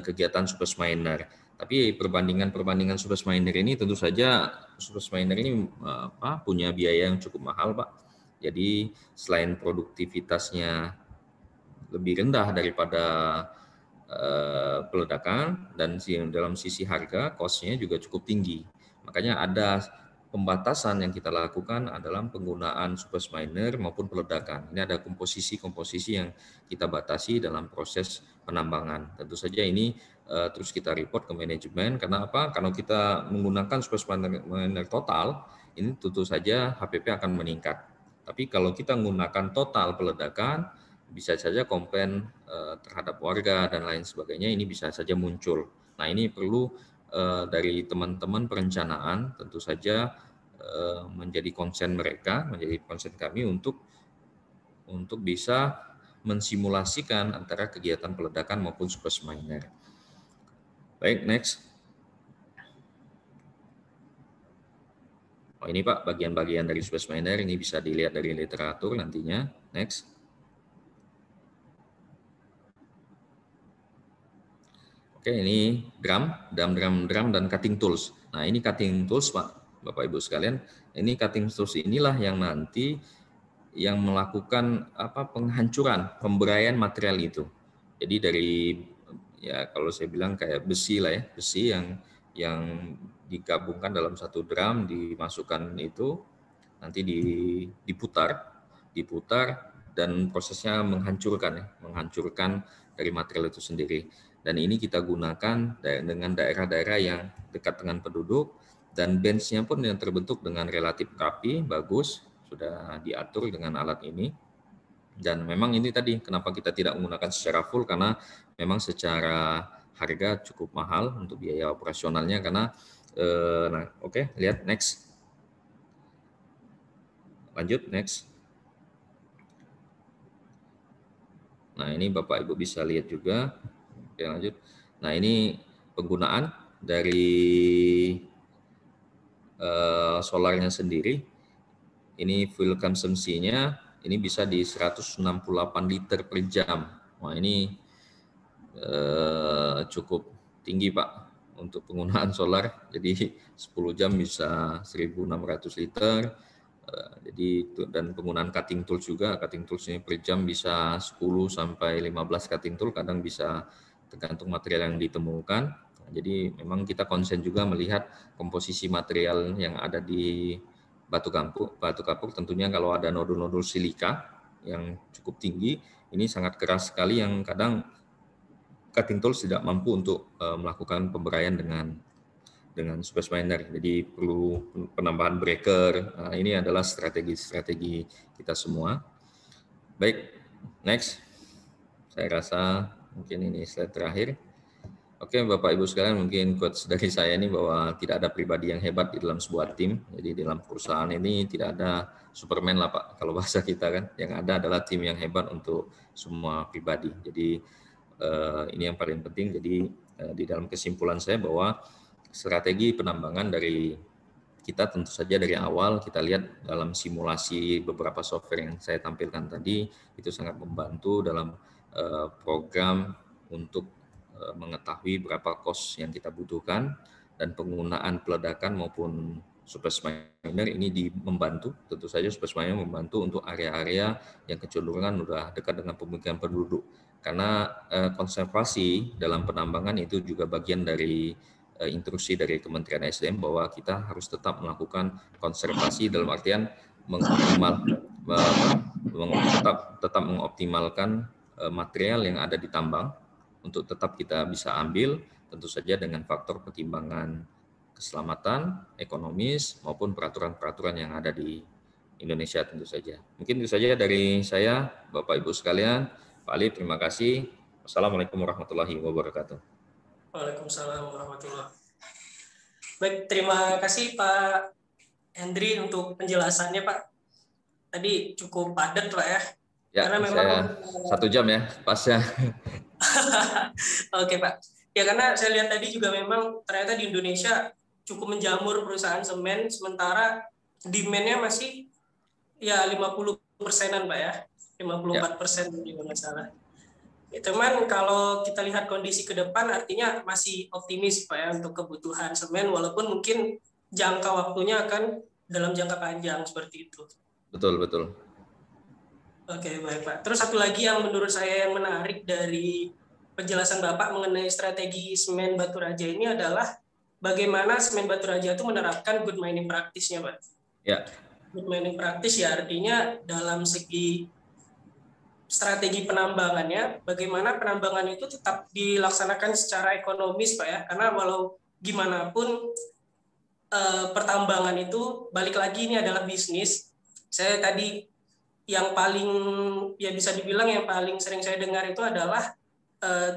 kegiatan surface miner. Tapi perbandingan surface miner ini tentu saja surface miner ini punya biaya yang cukup mahal, Pak. Jadi selain produktivitasnya lebih rendah daripada peledakan, dan dalam sisi harga cost-nya juga cukup tinggi. Makanya ada pembatasan yang kita lakukan adalah penggunaan surface miner maupun peledakan. Ini ada komposisi yang kita batasi dalam proses penambangan. Tentu saja ini terus kita report ke manajemen. Karena apa? Karena kita menggunakan surface miner total, ini tentu saja HPP akan meningkat. Tapi kalau kita menggunakan total peledakan, bisa saja komplain terhadap warga dan lain sebagainya, ini bisa saja muncul. Nah, ini perlu dari teman-teman perencanaan tentu saja menjadi konsen mereka, menjadi konsen kami untuk bisa mensimulasikan antara kegiatan peledakan maupun surface miner. Baik, next. Oh, ini Pak, bagian-bagian dari surface miner ini bisa dilihat dari literatur nantinya. Next. Oke, ini drum, dan cutting tools. Nah, ini cutting tools, Pak, Bapak Ibu sekalian. Ini cutting tools inilah yang nanti yang melakukan penghancuran, pemberaian material itu. Jadi dari ya kalau saya bilang kayak besi lah ya, besi yang digabungkan dalam satu drum, dimasukkan itu nanti diputar dan prosesnya menghancurkan dari material itu sendiri. Dan ini kita gunakan dengan daerah-daerah yang dekat dengan penduduk, dan bench-nya pun yang terbentuk dengan relatif rapi, bagus, sudah diatur dengan alat ini. Dan memang ini tadi kenapa kita tidak menggunakan secara full, karena memang secara harga cukup mahal untuk biaya operasionalnya. Karena oke, lihat next. Lanjut next. Nah, ini Bapak Ibu bisa lihat juga. Oke, lanjut. Nah, ini penggunaan dari solarnya sendiri. Ini fuel konsumsinya ini bisa di 168 liter per jam. Wah, ini cukup tinggi Pak untuk penggunaan solar. Jadi 10 jam bisa 1.600 liter. Jadi dan penggunaan cutting tools juga, cutting tools ini per jam bisa 10 sampai 15 cutting tool, kadang bisa tergantung material yang ditemukan. Jadi memang kita konsen juga melihat komposisi material yang ada di batu kapur. Tentunya kalau ada nodul-nodul silika yang cukup tinggi, ini sangat keras sekali yang kadang cutting tools tidak mampu untuk melakukan pemberaian dengan surface miner. Jadi perlu penambahan breaker. Nah, ini adalah strategi kita semua. Baik, next. Saya rasa mungkin ini slide terakhir. Oke, Bapak Ibu sekalian, mungkin quotes dari saya ini bahwa tidak ada pribadi yang hebat di dalam sebuah tim. Jadi dalam perusahaan ini tidak ada Superman lah Pak, kalau bahasa kita kan. Yang ada adalah tim yang hebat untuk semua pribadi. Jadi ini yang paling penting. Jadi di dalam kesimpulan saya bahwa strategi penambangan dari kita tentu saja dari awal kita lihat dalam simulasi beberapa software yang saya tampilkan tadi, itu sangat membantu dalam program untuk mengetahui berapa cost yang kita butuhkan, dan penggunaan peledakan maupun surface miner ini membantu, tentu saja surface miner membantu untuk area-area yang kecenderungan sudah dekat dengan pemukiman penduduk. Karena konservasi dalam penambangan itu juga bagian dari instruksi dari Kementerian SDM bahwa kita harus tetap melakukan konservasi dalam artian tetap mengoptimalkan material yang ada di tambang untuk tetap kita bisa ambil, tentu saja dengan faktor pertimbangan keselamatan, ekonomis, maupun peraturan-peraturan yang ada di Indonesia tentu saja. Mungkin itu saja dari saya, Bapak Ibu sekalian. Pak Ali, terima kasih. Wassalamualaikum warahmatullahi wabarakatuh. Waalaikumsalam warahmatullahi wabarakatuh. Baik, terima kasih Pak Hendry untuk penjelasannya Pak. Tadi cukup padat Pak ya. Ya, karena memang saya 1 jam ya pasnya. Oke Pak. Ya karena saya lihat tadi juga memang ternyata di Indonesia cukup menjamur perusahaan semen, sementara demand-nya masih ya 50%-an Pak ya. 54% juga nggak salah. Ya, teman, kalau kita lihat kondisi ke depan artinya masih optimis Pak ya untuk kebutuhan semen, walaupun mungkin jangka waktunya akan dalam jangka panjang seperti itu. Betul. Oke, baik Pak. Terus satu lagi yang menurut saya yang menarik dari penjelasan Bapak mengenai strategi semen Batu Raja ini adalah bagaimana semen Batu Raja itu menerapkan good mining practice-nya Pak. Ya. Good mining practice ya artinya dalam segi strategi penambangannya, bagaimana penambangan itu tetap dilaksanakan secara ekonomis Pak ya, karena walau gimana pun pertambangan itu balik lagi ini adalah bisnis. Saya tadi yang paling ya bisa dibilang yang paling sering saya dengar itu adalah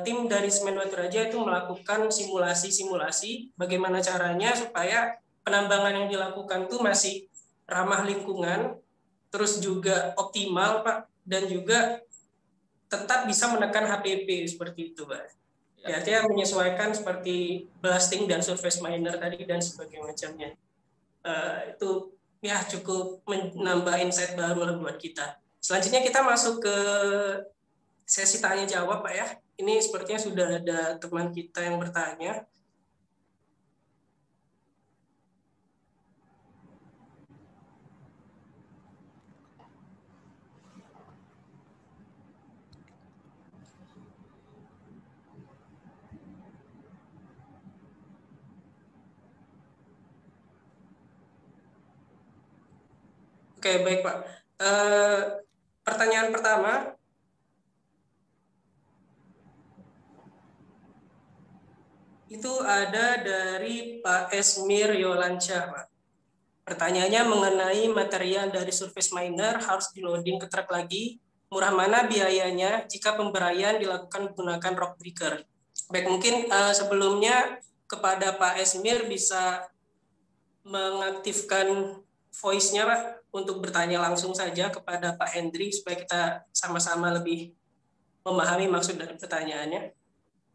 tim dari Semen Batu Raja itu melakukan simulasi bagaimana caranya supaya penambangan yang dilakukan itu masih ramah lingkungan, terus juga optimal Pak, dan juga tetap bisa menekan HPP seperti itu Pak. Ya, artinya menyesuaikan seperti blasting dan surface miner tadi dan sebagainya macamnya. Itu ya cukup menambah insight baru lah buat kita. Selanjutnya kita masuk ke sesi tanya jawab, Pak ya. Ini sepertinya sudah ada teman kita yang bertanya. Oke, baik Pak. Pertanyaan pertama, itu ada dari Pak Esmir Yolansyah, Pak. Pertanyaannya mengenai material dari surface miner harus di loading ke truk lagi. Murah mana biayanya jika pemberian dilakukan menggunakan rock breaker? Baik, mungkin sebelumnya kepada Pak Esmir bisa mengaktifkan voice-nya, Pak, untuk bertanya langsung saja kepada Pak Hendri supaya kita sama-sama lebih memahami maksud dari pertanyaannya.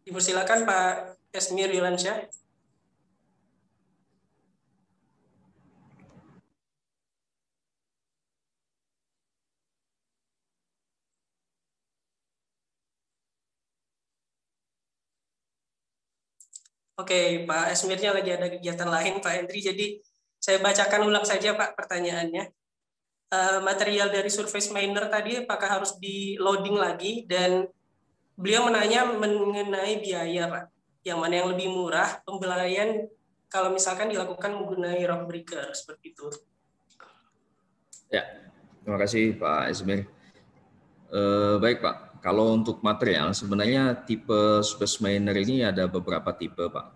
Dipersilakan Pak Esmir Yolansyah. Oke, Pak Esmirnya lagi ada kegiatan lain, Pak Hendri. Jadi saya bacakan ulang saja, Pak, pertanyaannya. Material dari surface miner tadi apakah harus di loading lagi, dan beliau menanya mengenai biaya, Pak. Yang mana yang lebih murah, pembelian kalau misalkan dilakukan menggunakan rock breaker, seperti itu. Ya, terima kasih Pak Esmir. Baik Pak, kalau untuk material sebenarnya tipe surface miner ini ada beberapa tipe Pak.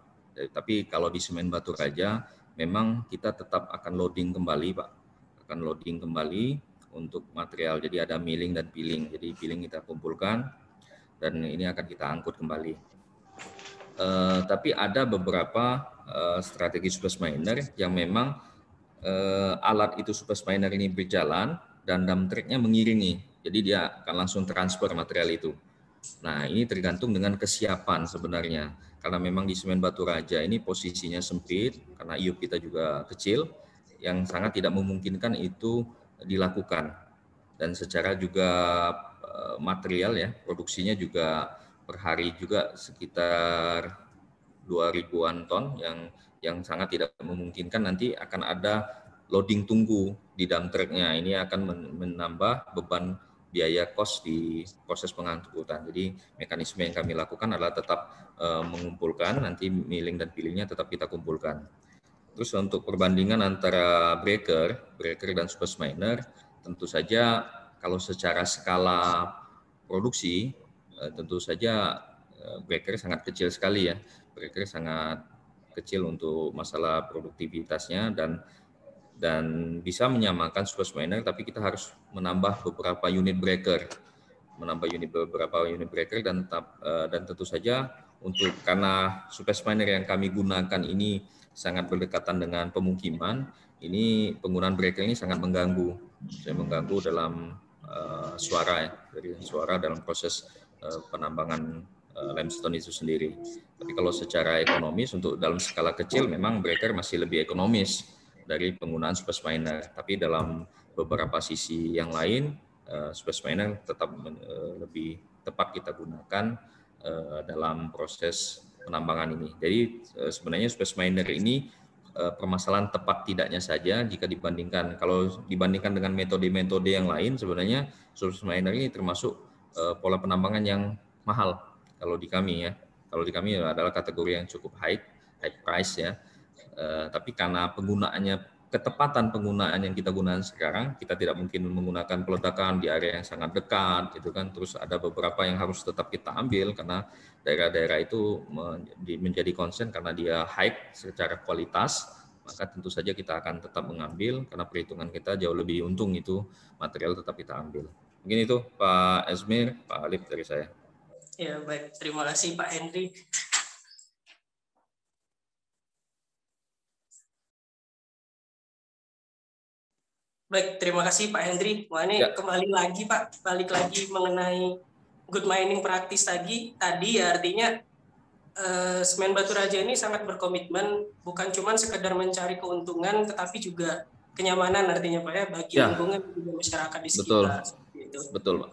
Tapi kalau di semen Batu Raja memang kita tetap akan loading kembali Pak. Akan loading kembali untuk material. Jadi ada milling dan peeling. Jadi peeling kita kumpulkan dan ini akan kita angkut kembali. Tapi ada beberapa strategi surface miner yang memang alat itu surface miner ini berjalan dan dump truck-nya mengiringi. Jadi dia akan langsung transfer material itu. Nah, ini tergantung dengan kesiapan sebenarnya. Karena memang di semen Batu Raja ini posisinya sempit, karena iup kita juga kecil, yang sangat tidak memungkinkan itu dilakukan. Dan secara juga material ya, produksinya juga per hari juga sekitar 2.000-an ton yang sangat tidak memungkinkan nanti akan ada loading tunggu di dump truck-nya. Ini akan menambah beban biaya kos di proses pengangkutan. Jadi mekanisme yang kami lakukan adalah tetap mengumpulkan, nanti milling dan peelingnya tetap kita kumpulkan. Terus untuk perbandingan antara breaker dan surface miner, tentu saja kalau secara skala produksi, tentu saja breaker sangat kecil sekali ya. Breaker sangat kecil untuk masalah produktivitasnya dan bisa menyamakan surface miner, tapi kita harus menambah beberapa unit breaker, dan tentu saja karena surface miner yang kami gunakan ini sangat berdekatan dengan pemukiman, ini penggunaan breaker ini sangat mengganggu dalam suara ya, dari suara dalam proses penambangan limestone itu sendiri. Tapi kalau secara ekonomis untuk dalam skala kecil memang breaker masih lebih ekonomis dari penggunaan surface miner. Tapi dalam beberapa sisi yang lain surface miner tetap lebih tepat kita gunakan dalam proses penambangan ini. Jadi sebenarnya surface miner ini permasalahan tepat tidaknya saja jika dibandingkan. Kalau dibandingkan dengan metode-metode yang lain, sebenarnya surface miner ini termasuk pola penambangan yang mahal kalau di kami ya. Kalau di kami adalah kategori yang cukup high price ya. Tapi karena ketepatan penggunaan yang kita gunakan sekarang, kita tidak mungkin menggunakan peledakan di area yang sangat dekat, gitu kan. Terus ada beberapa yang harus tetap kita ambil karena daerah-daerah itu menjadi concern karena dia high secara kualitas, maka tentu saja kita akan tetap mengambil karena perhitungan kita jauh lebih untung itu material tetap kita ambil. Mungkin itu Pak Esmir, Pak Alif dari saya. Ya, baik. Terima kasih Pak Hendri. Baik, terima kasih Pak Hendri. Wah, ini kembali lagi Pak, balik lagi mengenai good mining praktis tadi ya, artinya Semen Batu Raja ini sangat berkomitmen, bukan cuma sekedar mencari keuntungan, tetapi juga kenyamanan artinya Pak ya, bagi lingkungan dan juga masyarakat di betul, sekitar. Gitu. betul Pak.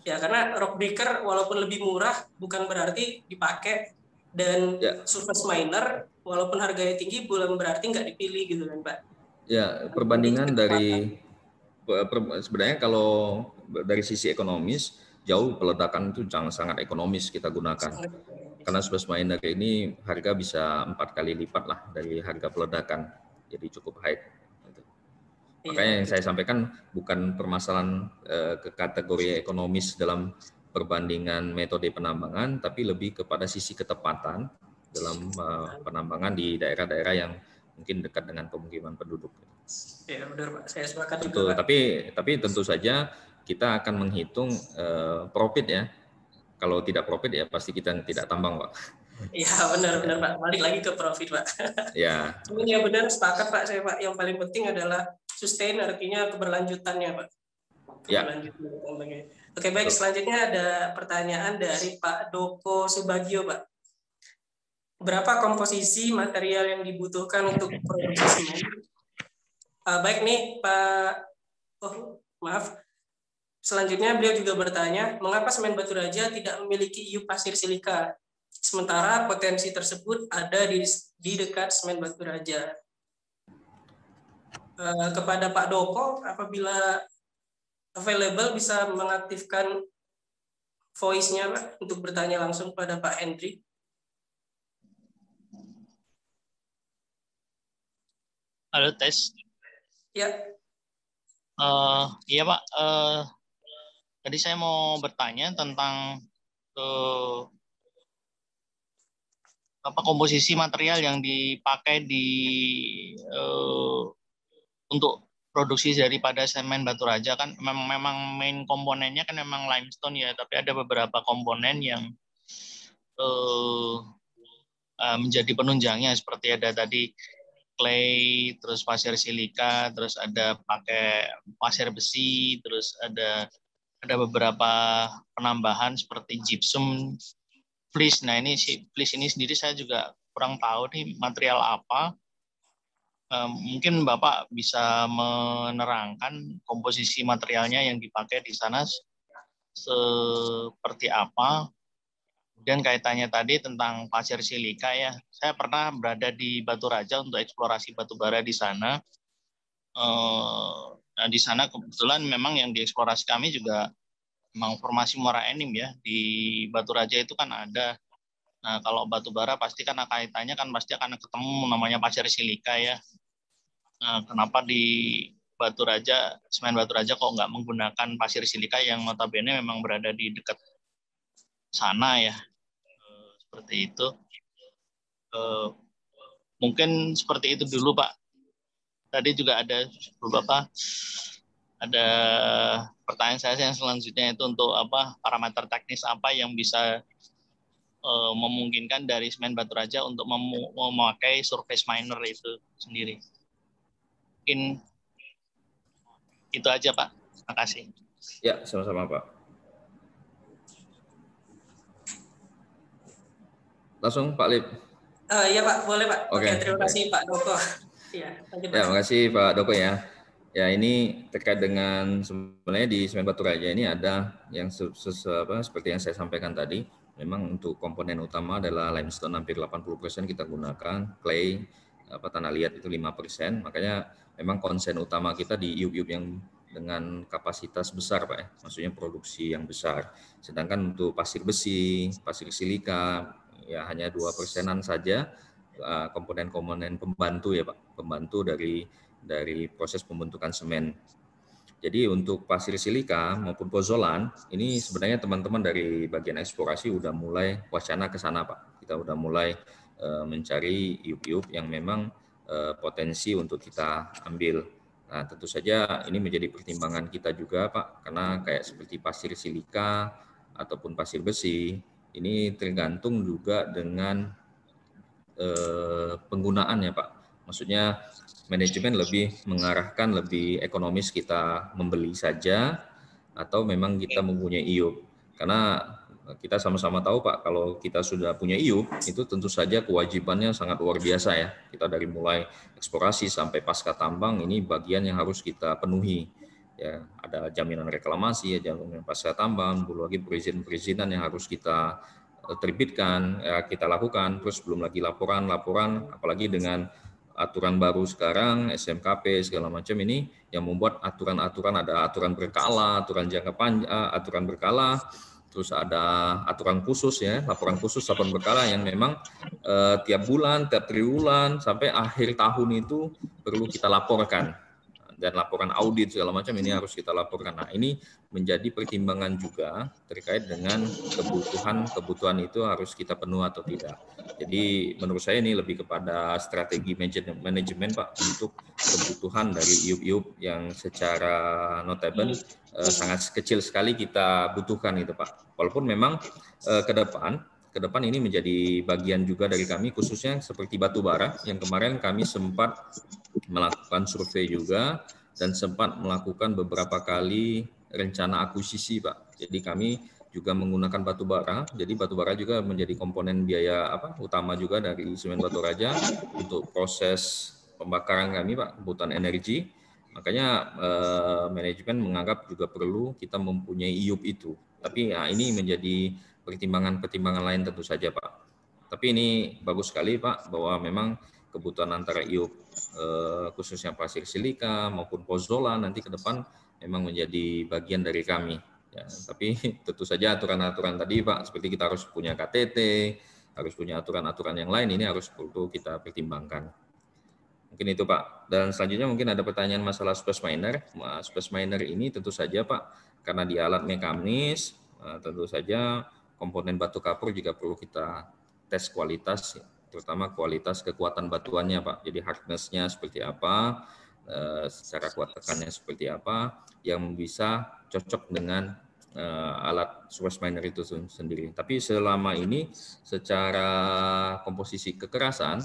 Ya, karena rockbreaker walaupun lebih murah, bukan berarti dipakai, dan surface miner walaupun harganya tinggi, bukan berarti nggak dipilih gitu kan Pak. Ya, perbandingan dari sebenarnya kalau dari sisi ekonomis, jauh peledakan itu sangat ekonomis kita gunakan. Karena surface miner ini harga bisa 4 kali lipat lah dari harga peledakan, jadi cukup high. Makanya yang saya sampaikan bukan permasalahan ke kategori ekonomis dalam perbandingan metode penambangan, tapi lebih kepada sisi ketepatan dalam penambangan di daerah-daerah yang mungkin dekat dengan pemukiman penduduk. Ya benar Pak, saya sepakat Betul, juga Pak. tapi tentu saja kita akan menghitung profit ya. Kalau tidak profit ya pasti kita tidak tambang Pak. Iya benar-benar Pak, balik lagi ke profit Pak. Ya. Cuman ya benar, sepakat Pak saya Pak. Yang paling penting adalah sustain, artinya keberlanjutannya Pak. Keberlanjutan. Ya. Oke baik, selanjutnya ada pertanyaan dari Pak Doko Subagio Pak. Berapa komposisi material yang dibutuhkan untuk produksi semen? Baik nih Pak, maaf. Selanjutnya beliau juga bertanya, mengapa semen Batu Raja tidak memiliki iup pasir silika? Sementara potensi tersebut ada di dekat semen Batu Raja. Kepada Pak Doko, apabila available bisa mengaktifkan voice-nya Pak, untuk bertanya langsung pada Pak Hendri. Halo, tes. Ya. Iya Pak, tadi saya mau bertanya tentang apa komposisi material yang dipakai untuk produksi daripada semen Batu Raja. Kan memang main komponennya kan memang limestone ya, tapi ada beberapa komponen yang menjadi penunjangnya, seperti ada tadi clay, terus pasir silika, terus ada pakai pasir besi, terus ada beberapa penambahan seperti gypsum, fleece. Nah ini fleece ini sendiri saya juga kurang tahu nih material apa. Mungkin Bapak bisa menerangkan komposisi materialnya yang dipakai di sana seperti apa. Kemudian kaitannya tadi tentang pasir silika ya, saya pernah berada di Batu Raja untuk eksplorasi batu bara di sana. Nah di sana kebetulan memang yang dieksplorasi kami juga memang formasi muara enim ya. Di Batu Raja itu kan ada. Nah kalau batu bara pasti kan kaitannya kan pasti akan ketemu namanya pasir silika ya. Nah kenapa di Batu Raja, semen Batu Raja kok nggak menggunakan pasir silika yang notabene memang berada di dekat sana ya. Seperti itu. Mungkin seperti itu dulu Pak. Tadi juga ada beberapa pertanyaan saya yang selanjutnya itu untuk apa parameter teknis apa yang bisa memungkinkan dari semen Batu Raja untuk memakai surface miner itu sendiri. Mungkin itu aja Pak. Terima kasih. Ya, sama-sama Pak. Langsung Pak Lip. Iya Pak, boleh Pak. Oke, terima kasih Pak Doko. Ya, terima kasih Pak Doko ya. Ya ini terkait dengan sebenarnya di semen Batu Raja ini ada yang seperti yang saya sampaikan tadi. Memang untuk komponen utama adalah limestone hampir 80% kita gunakan, clay tanah liat itu 5%. Makanya memang konsen utama kita di iup-iup yang dengan kapasitas besar Pak ya, maksudnya produksi yang besar. Sedangkan untuk pasir besi, pasir silika ya hanya 2%-an saja komponen-komponen pembantu ya Pak, pembantu dari proses pembentukan semen. Jadi untuk pasir silika maupun pozolan ini sebenarnya teman-teman dari bagian eksplorasi udah mulai wacana ke sana Pak. Kita udah mulai mencari iup-iup yang memang potensi untuk kita ambil. Nah, tentu saja ini menjadi pertimbangan kita juga Pak, karena kayak seperti pasir silika ataupun pasir besi ini tergantung juga dengan penggunaannya Pak. Maksudnya manajemen lebih mengarahkan lebih ekonomis kita membeli saja atau memang kita mempunyai iup. Karena kita sama-sama tahu Pak, kalau kita sudah punya IUP, itu tentu saja kewajibannya sangat luar biasa ya. Kita dari mulai eksplorasi sampai pasca tambang, ini bagian yang harus kita penuhi. Ya, ada jaminan reklamasi, ya, jaminan pasca tambang, belum lagi perizinan yang harus kita terbitkan, ya, kita lakukan, terus belum lagi laporan, apalagi dengan aturan baru sekarang, SMKP segala macam ini yang membuat aturan-aturan, ada aturan berkala, aturan jangka panjang, aturan berkala, terus ada aturan khusus ya, laporan khusus, laporan berkala yang memang tiap bulan, tiap triwulan sampai akhir tahun itu perlu kita laporkan. Dan laporan audit segala macam ini harus kita laporkan. Nah, ini menjadi pertimbangan juga terkait dengan kebutuhan itu harus kita penuhi atau tidak. Jadi menurut saya ini lebih kepada strategi manajemen Pak untuk kebutuhan dari IUP-IUP yang secara notabene sangat kecil sekali kita butuhkan itu Pak. Walaupun memang ke depan ini menjadi bagian juga dari kami, khususnya seperti batu bara yang kemarin kami sempat melakukan survei juga dan sempat melakukan beberapa kali rencana akuisisi Pak. Jadi kami juga menggunakan batu bara. Jadi batu bara juga menjadi komponen biaya utama juga dari Semen Batu Raja untuk proses pembakaran kami Pak, kebutuhan energi. Makanya manajemen menganggap juga perlu kita mempunyai IUP itu. Tapi ya, ini menjadi pertimbangan-pertimbangan lain tentu saja Pak. Tapi ini bagus sekali Pak bahwa memang kebutuhan antara IUP khususnya pasir silika maupun pozola nanti ke depan memang menjadi bagian dari kami. Ya, tapi tentu saja aturan-aturan tadi Pak, seperti kita harus punya KTT, harus punya aturan-aturan yang lain, ini harus perlu kita pertimbangkan. Mungkin itu Pak. Dan selanjutnya mungkin ada pertanyaan masalah space miner. Space miner ini tentu saja Pak, karena di alat mekanis, tentu saja komponen batu kapur juga perlu kita tes kualitas, terutama kualitas kekuatan batuannya Pak. Jadi hardness-nya seperti apa, secara kuat tekannya seperti apa, yang bisa cocok dengan alat space miner itu sendiri. Tapi selama ini secara komposisi kekerasan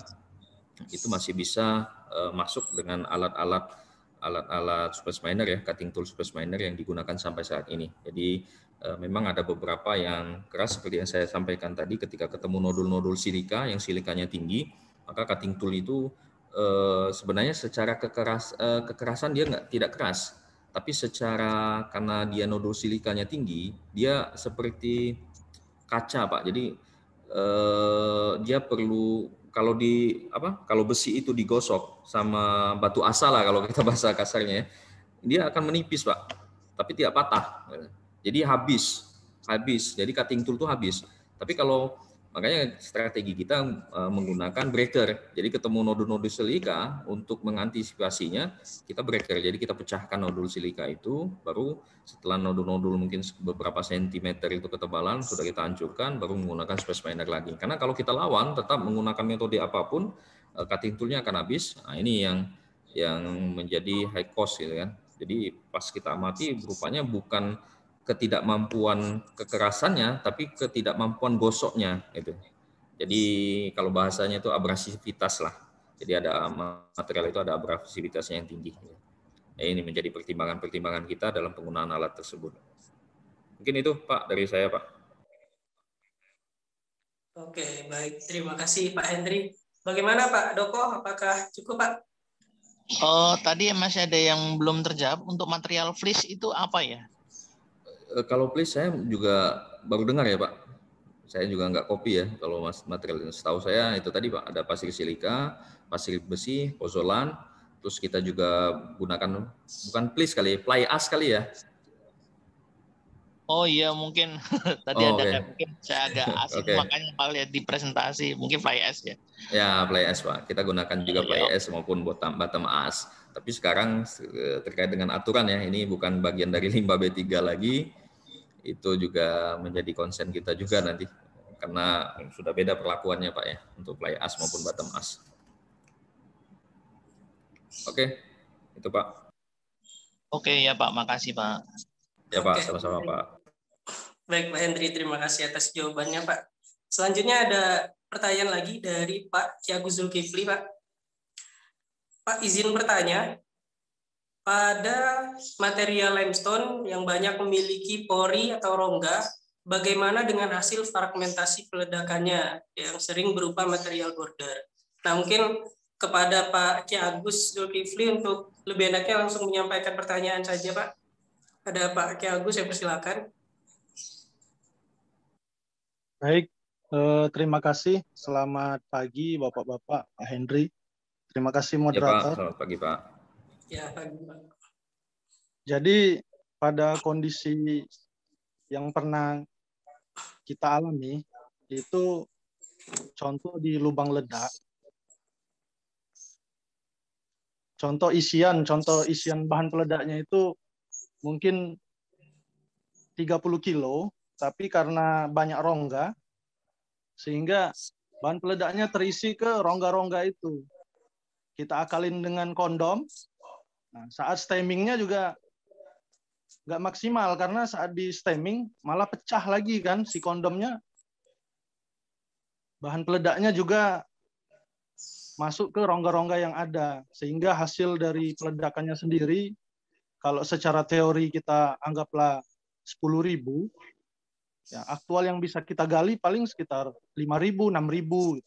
itu masih bisa masuk dengan alat-alat space miner ya, cutting tool space miner yang digunakan sampai saat ini. Jadi memang ada beberapa yang keras seperti yang saya sampaikan tadi, ketika ketemu nodul-nodul silika yang silikanya tinggi, maka cutting tool itu sebenarnya secara kekerasan dia tidak keras, tapi secara karena dia nodul silikanya tinggi, dia seperti kaca Pak. Jadi dia perlu kalau besi itu digosok sama batu asa lah kalau kita bahasa kasarnya, dia akan menipis Pak, tapi tidak patah. Jadi habis. Jadi cutting tool itu habis. Tapi makanya strategi kita menggunakan breaker. Jadi ketemu nodul-nodul silika, untuk mengantisipasinya kita breaker. Jadi kita pecahkan nodul silika itu, baru setelah nodul-nodul mungkin beberapa sentimeter itu ketebalan sudah kita hancurkan, baru menggunakan space miner lagi. Karena kalau kita lawan tetap menggunakan metode apapun, cutting toolnya akan habis. Nah, ini yang menjadi high cost gitu kan. Jadi pas kita amati rupanya bukan ketidakmampuan kekerasannya, tapi ketidakmampuan gosoknya gitu. Jadi kalau bahasanya itu abrasivitas lah. Jadi ada material itu ada abrasivitasnya yang tinggi. Ini menjadi pertimbangan-pertimbangan kita dalam penggunaan alat tersebut. Mungkin itu Pak dari saya Pak. Oke, baik. Terima kasih Pak Hendri. Bagaimana Pak Doko? Apakah cukup Pak? Oh, tadi masih ada yang belum terjawab. Untuk material fleece itu apa ya? Kalau fleece saya juga baru dengar ya Pak. Saya juga nggak copy ya kalau material. Setahu saya itu tadi Pak, ada pasir silika, pasir besi, pozolan, terus kita juga gunakan bukan fleece kali, fly ash kali ya. Oh iya mungkin tadi mungkin saya agak asing makanya Pak lihat di presentasi, mungkin fly ash ya. Ya fly ash Pak, kita gunakan juga fly ash maupun bottom ash. Tapi sekarang terkait dengan aturan ya, ini bukan bagian dari limbah B3 lagi, itu juga menjadi concern kita juga nanti karena sudah beda perlakuannya Pak ya untuk fly ash maupun bottom ash. Oke, itu Pak. Oke ya Pak, makasih Pak. Ya Pak, sama-sama Pak. Baik Pak Hendri, terima kasih atas jawabannya Pak. Selanjutnya ada pertanyaan lagi dari Pak Tiago Zulkifli Pak. Pak izin bertanya, pada material limestone yang banyak memiliki pori atau rongga, bagaimana dengan hasil fragmentasi peledakannya yang sering berupa material border. Nah, mungkin kepada Pak Ki Agus Zulkifli untuk lebih enaknya langsung menyampaikan pertanyaan saja, Pak. Ada Pak Ki Agus, saya persilakan. Baik, terima kasih. Selamat pagi Bapak-Bapak, Pak Henry. Terima kasih moderator. Ya Pak, selamat pagi Pak. Ya, pagi Pak. Jadi pada kondisi yang pernah kita alami itu contoh di lubang ledak. Contoh isian bahan peledaknya itu mungkin 30 kilo, tapi karena banyak rongga sehingga bahan peledaknya terisi ke rongga-rongga itu. Kita akalin dengan kondom. Nah, saat stemmingnya juga nggak maksimal karena saat di stemming malah pecah lagi kan si kondomnya. Bahan peledaknya juga masuk ke rongga-rongga yang ada sehingga hasil dari peledakannya sendiri kalau secara teori kita anggaplah 10.000, ya aktual yang bisa kita gali paling sekitar 5.000, 6.000.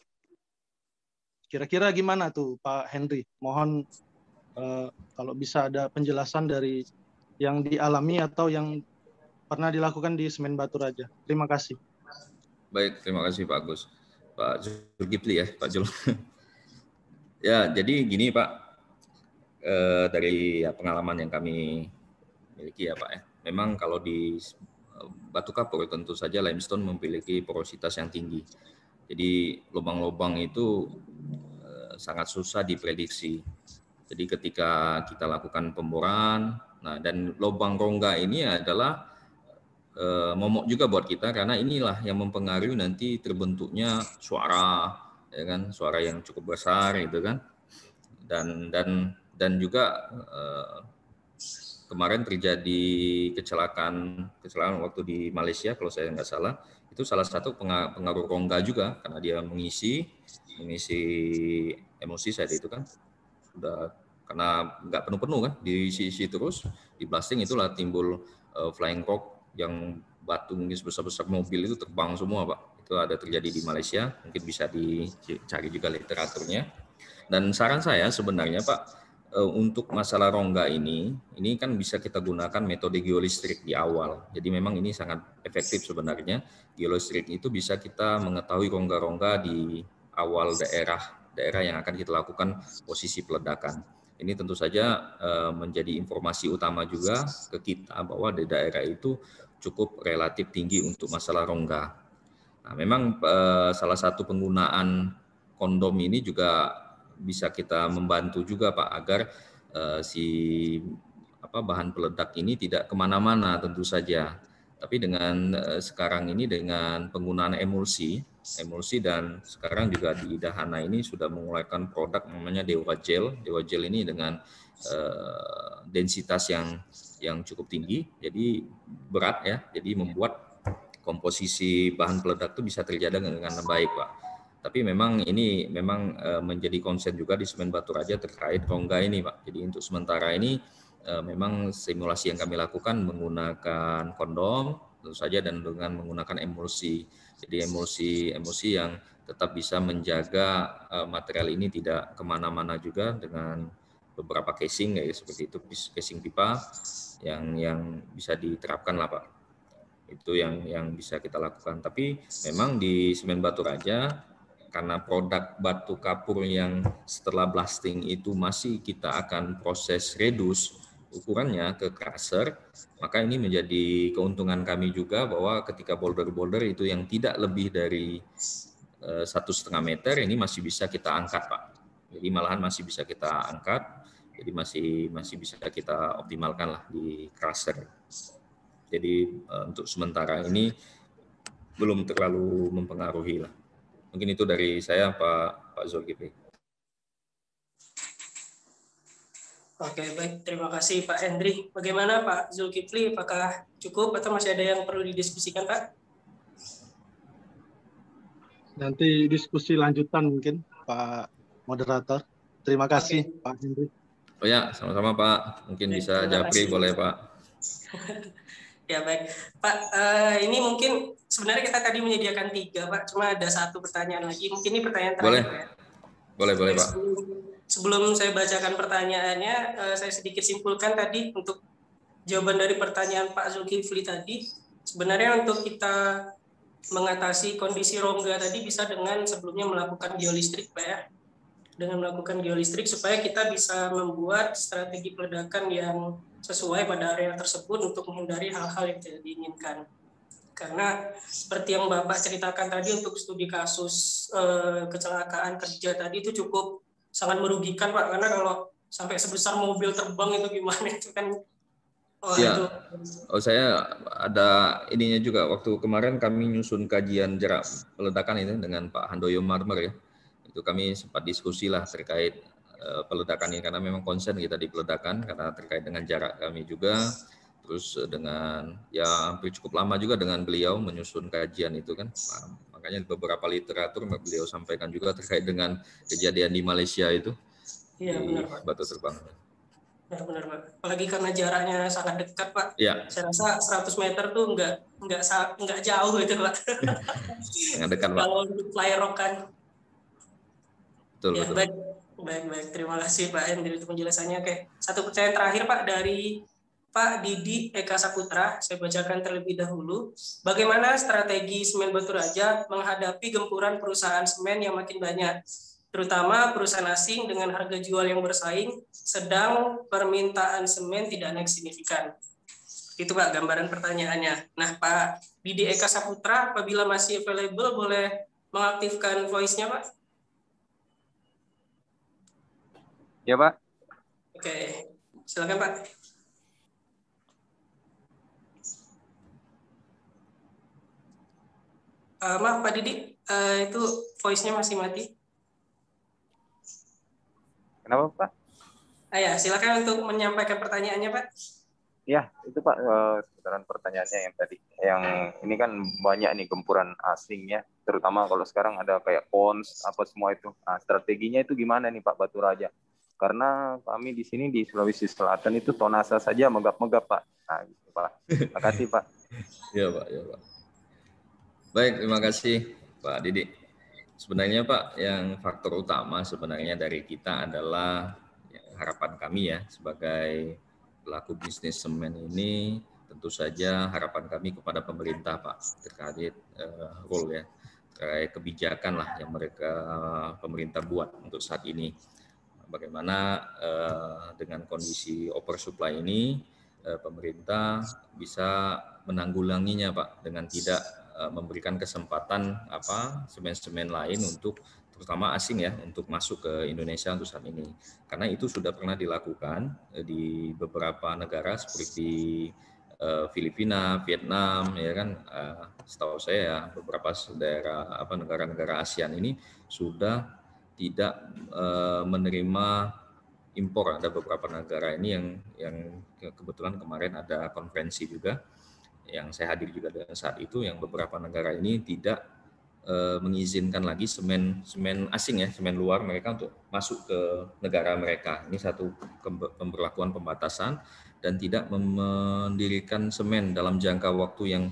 Kira-kira gimana tuh Pak Henry? Mohon kalau bisa ada penjelasan dari yang dialami atau yang pernah dilakukan di Semen Batu Raja. Terima kasih. Baik, terima kasih Pak Agus. Pak Zulkifli ya, Pak Jul. Ya, jadi gini Pak, dari pengalaman yang kami miliki ya Pak ya, memang kalau di batu kapur tentu saja limestone memiliki porositas yang tinggi. Jadi lubang-lubang itu sangat susah diprediksi. Jadi ketika kita lakukan pemboran, nah dan lubang rongga ini adalah momok juga buat kita karena inilah yang mempengaruhi nanti terbentuknya suara, ya kan, suara yang cukup besar itu kan, dan juga kemarin terjadi kecelakaan waktu di Malaysia kalau saya nggak salah, itu salah satu pengaruh rongga juga karena dia mengisi emosi saat itu kan. Udah karena nggak penuh-penuh kan, diisi terus, di blasting itulah timbul flying rock yang batu mungkin sebesar-besar mobil itu terbang semua Pak. Itu ada terjadi di Malaysia, mungkin bisa dicari juga literaturnya. Dan saran saya sebenarnya Pak, untuk masalah rongga ini kan bisa kita gunakan metode geolistrik di awal. Jadi memang ini sangat efektif sebenarnya. Geolistrik itu bisa kita mengetahui rongga-rongga di awal daerah yang akan kita lakukan posisi peledakan. Ini tentu saja menjadi informasi utama juga ke kita bahwa di daerah itu cukup relatif tinggi untuk masalah rongga. Nah, memang salah satu penggunaan kondom ini juga bisa kita membantu juga Pak agar bahan peledak ini tidak kemana-mana tentu saja. Tapi dengan sekarang ini dengan penggunaan emulsi dan sekarang juga di Dahana ini sudah mengeluarkan produk namanya Dewa Gel. Dewa Gel ini dengan densitas yang cukup tinggi, jadi berat ya, jadi membuat komposisi bahan peledak itu bisa terjaga dengan baik Pak. Tapi memang ini menjadi konsen juga di Semen Batu Raja terkait rongga ini Pak. Jadi untuk sementara ini memang simulasi yang kami lakukan menggunakan kondom tentu saja dan dengan menggunakan emulsi. Jadi emulsi yang tetap bisa menjaga material ini tidak kemana-mana juga dengan beberapa casing kayak seperti itu, casing pipa yang bisa diterapkan lah Pak. Itu yang bisa kita lakukan. Tapi memang di Semen Batu Raja karena produk batu kapur yang setelah blasting itu masih kita akan proses reduce ukurannya ke crusher, maka ini menjadi keuntungan kami juga bahwa ketika boulder-boulder itu yang tidak lebih dari 1,5 meter ini masih bisa kita angkat Pak. Jadi malahan masih bisa kita angkat, jadi masih bisa kita optimalkan lah di crusher. Jadi untuk sementara ini belum terlalu mempengaruhi lah. Mungkin itu dari saya Pak Zulkifli. Oke, baik. Terima kasih Pak Henry. Bagaimana Pak Zulkifli? Apakah cukup atau masih ada yang perlu didiskusikan Pak? Nanti diskusi lanjutan mungkin Pak Moderator. Terima kasih Pak Henry. Oh ya, sama-sama Pak. Mungkin bisa japri boleh Pak. Ya baik, Pak. Ini mungkin sebenarnya kita tadi menyediakan 3, Pak. Cuma ada 1 pertanyaan lagi. Mungkin ini pertanyaan terakhir, Pak. Boleh, Pak. Sebelum saya bacakan pertanyaannya, saya sedikit simpulkan tadi untuk jawaban dari pertanyaan Pak Zulkifli tadi. Sebenarnya untuk kita mengatasi kondisi rongga tadi bisa dengan sebelumnya melakukan geolistrik, Pak ya. Dengan melakukan geolistrik supaya kita bisa membuat strategi peledakan yang sesuai pada area tersebut untuk menghindari hal-hal yang tidak diinginkan. Karena seperti yang Bapak ceritakan tadi untuk studi kasus kecelakaan kerja tadi itu cukup sangat merugikan, Pak. Karena kalau sampai sebesar mobil terbang itu gimana itu kan. Ya, saya ada ininya juga. Waktu kemarin kami nyusun kajian jarak peledakan ini dengan Pak Handoyo Marmer ya. Itu kami sempat diskusi lah terkait peledakan ini karena memang konsen kita di peledakan karena terkait dengan jarak kami juga. Terus dengan ya hampir cukup lama juga dengan beliau menyusun kajian itu kan. Makanya beberapa literatur beliau sampaikan juga terkait dengan kejadian di Malaysia itu. Iya, di benar, Pak. batu terbang. Benar, Pak. Apalagi karena jaraknya sangat dekat, Pak. Ya. Saya rasa 100 meter tuh nggak jauh gitu, Pak. Yang dekat, Pak. Kalau untuk fly rock kan. Betul, ya, betul. Baik. Terima kasih Pak Hendri untuk penjelasannya. Oke, 1 pertanyaan terakhir Pak dari Pak Didi Eka Saputra. Saya bacakan terlebih dahulu. Bagaimana strategi Semen Batu Raja menghadapi gempuran perusahaan semen yang makin banyak, terutama perusahaan asing dengan harga jual yang bersaing, sedang permintaan semen tidak naik signifikan? Itu Pak gambaran pertanyaannya. Nah Pak Didi Eka Saputra, apabila masih available boleh mengaktifkan voice-nya Pak? Ya Pak. Oke, silakan Pak. Maaf Pak Didi, itu voice-nya masih mati. Kenapa Pak? Ya, silakan untuk menyampaikan pertanyaannya Pak. Ya, itu Pak sebenarnya pertanyaannya yang tadi. Yang ini kan banyak nih gempuran asing ya, terutama kalau sekarang ada kayak Pons apa semua itu. Nah, strateginya itu gimana nih Pak Batu Raja? Karena kami di sini di Sulawesi Selatan itu tonase saja megap-megap Pak. Nah, gitu Pak. Terima kasih Pak. Ya Pak. Baik, terima kasih Pak Didi. Sebenarnya Pak, yang faktor utama sebenarnya dari kita adalah harapan kami ya sebagai pelaku bisnis semen ini, tentu saja harapan kami kepada pemerintah Pak terkait role ya, terkait kebijakan lah yang pemerintah buat untuk saat ini. Bagaimana dengan kondisi oversupply ini pemerintah bisa menanggulanginya Pak dengan tidak memberikan kesempatan semen-semen lain untuk terutama asing ya untuk masuk ke Indonesia untuk saat ini, karena itu sudah pernah dilakukan di beberapa negara seperti Filipina, Vietnam ya kan, setahu saya beberapa daerah negara-negara ASEAN ini sudah tidak menerima impor. Ada beberapa negara ini yang kebetulan kemarin ada konferensi juga yang saya hadir juga saat itu, yang beberapa negara ini tidak mengizinkan lagi semen asing ya, semen luar mereka untuk masuk ke negara mereka. Ini satu pemberlakuan pembatasan dan tidak mendirikan semen dalam jangka waktu yang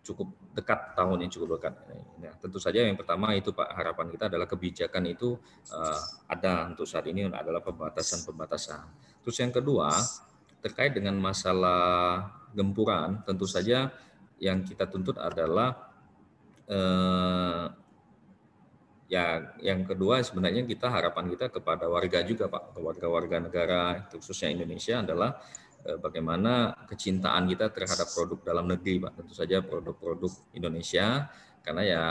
cukup dekat, tahun yang cukup dekat. Nah, tentu saja yang pertama itu Pak, harapan kita adalah kebijakan itu ada untuk saat ini adalah pembatasan. Terus yang kedua terkait dengan masalah gempuran, tentu saja yang kita tuntut adalah yang kedua sebenarnya harapan kita kepada warga juga Pak, warga negara khususnya Indonesia adalah bagaimana kecintaan kita terhadap produk dalam negeri Pak, tentu saja produk-produk Indonesia, karena ya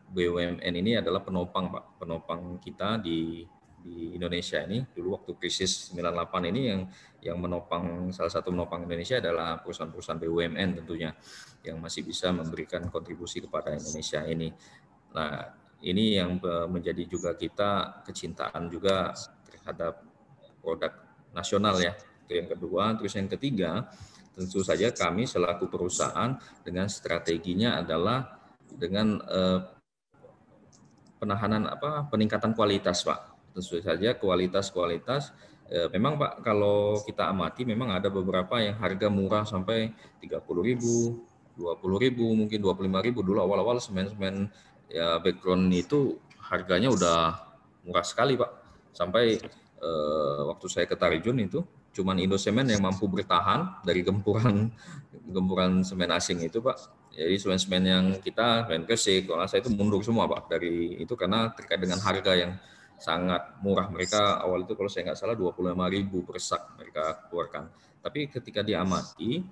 BUMN ini adalah penopang Pak, penopang kita di Indonesia ini. Dulu waktu krisis 98 ini yang menopang, salah satu menopang Indonesia adalah perusahaan-perusahaan BUMN tentunya yang masih bisa memberikan kontribusi kepada Indonesia ini. Nah, ini yang menjadi juga kita kecintaan juga terhadap produk nasional ya. Itu yang kedua. Terus yang ketiga, tentu saja kami selaku perusahaan dengan strateginya adalah dengan peningkatan kualitas Pak. Tentu saja kualitas Memang Pak, kalau kita amati memang ada beberapa yang harga murah sampai 30.000, 20.000, mungkin 25.000 dulu awal-awal semen-semen ya background itu harganya udah murah sekali Pak. Sampai waktu saya ke Tarijun itu cuman Indosemen yang mampu bertahan dari gempuran semen asing itu Pak. Jadi semen-semen yang kita, semen Gresik, kalau saya itu mundur semua Pak dari itu karena terkait dengan harga yang sangat murah. Mereka awal itu kalau saya nggak salah 25.000 per sak mereka keluarkan. Tapi ketika diamati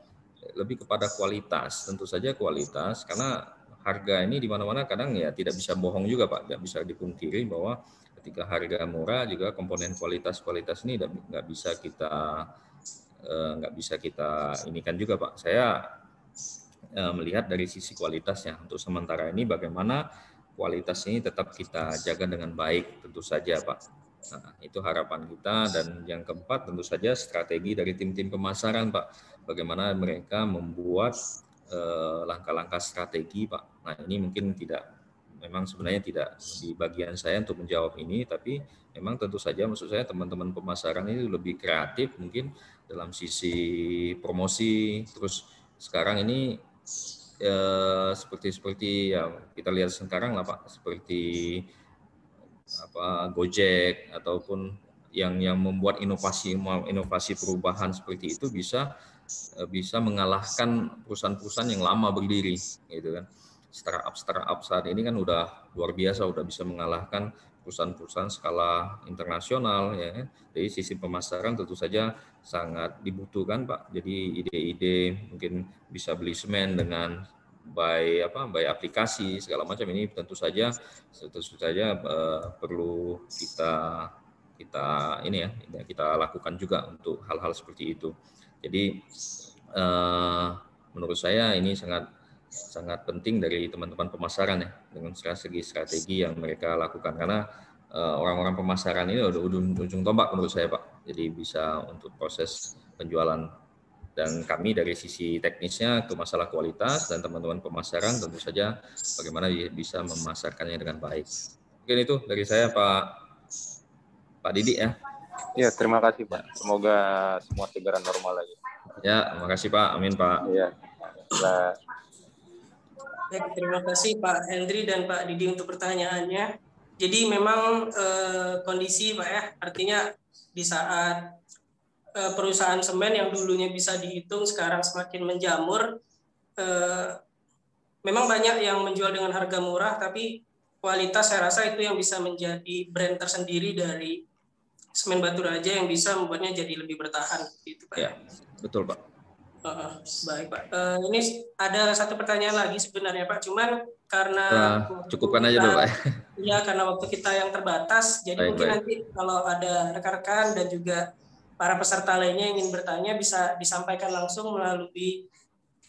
lebih kepada kualitas, tentu saja kualitas, karena harga ini di mana-mana kadang ya tidak bisa bohong juga Pak, nggak bisa dipungkiri bahwa ketika harga murah juga komponen kualitas ini nggak bisa kita inikan juga Pak. Saya melihat dari sisi kualitasnya untuk sementara ini bagaimana kualitas ini tetap kita jaga dengan baik tentu saja Pak. Nah, itu harapan kita. Dan yang keempat tentu saja strategi dari tim-tim pemasaran Pak. Bagaimana mereka membuat langkah-langkah strategi Pak. Nah ini mungkin memang sebenarnya tidak di bagian saya untuk menjawab ini, tapi memang tentu saja maksud saya teman-teman pemasaran ini lebih kreatif mungkin dalam sisi promosi. Terus sekarang ini seperti yang kita lihat sekarang lah Pak, seperti Gojek ataupun yang membuat inovasi perubahan seperti itu bisa mengalahkan perusahaan-perusahaan yang lama berdiri gitu kan. Startup saat ini kan udah luar biasa, udah bisa mengalahkan perusahaan-perusahaan skala internasional ya. Dari sisi pemasaran tentu saja sangat dibutuhkan Pak. Jadi ide-ide mungkin bisa beli semen dengan by aplikasi segala macam ini tentu saja perlu kita lakukan juga untuk hal-hal seperti itu. Jadi menurut saya ini sangat penting dari teman-teman pemasaran ya, dengan strategi yang mereka lakukan, karena orang-orang pemasaran ini udah ujung tombak menurut saya Pak. Jadi bisa untuk proses penjualan, dan kami dari sisi teknisnya ke masalah kualitas, dan teman-teman pemasaran tentu saja bagaimana bisa memasarkannya dengan baik. Mungkin itu dari saya Pak Didi ya. Ya, terima kasih Pak. Semoga semua segera normal lagi. Ya, terima kasih Pak. Amin Pak. Ya. Baik, terima kasih Pak Hendri dan Pak Didi untuk pertanyaannya. Jadi memang kondisi Pak ya, artinya di saat perusahaan semen yang dulunya bisa dihitung sekarang semakin menjamur, memang banyak yang menjual dengan harga murah, tapi kualitas saya rasa itu yang bisa menjadi brand tersendiri dari semen Batu Raja yang bisa membuatnya jadi lebih bertahan gitu Pak. Ya, betul Pak. Baik Pak. Ini ada satu pertanyaan lagi sebenarnya Pak, cuman karena cukupkan aja dulu Pak. Ya, karena waktu kita yang terbatas, jadi mungkin nanti kalau ada rekan-rekan dan juga para peserta lainnya yang ingin bertanya bisa disampaikan langsung melalui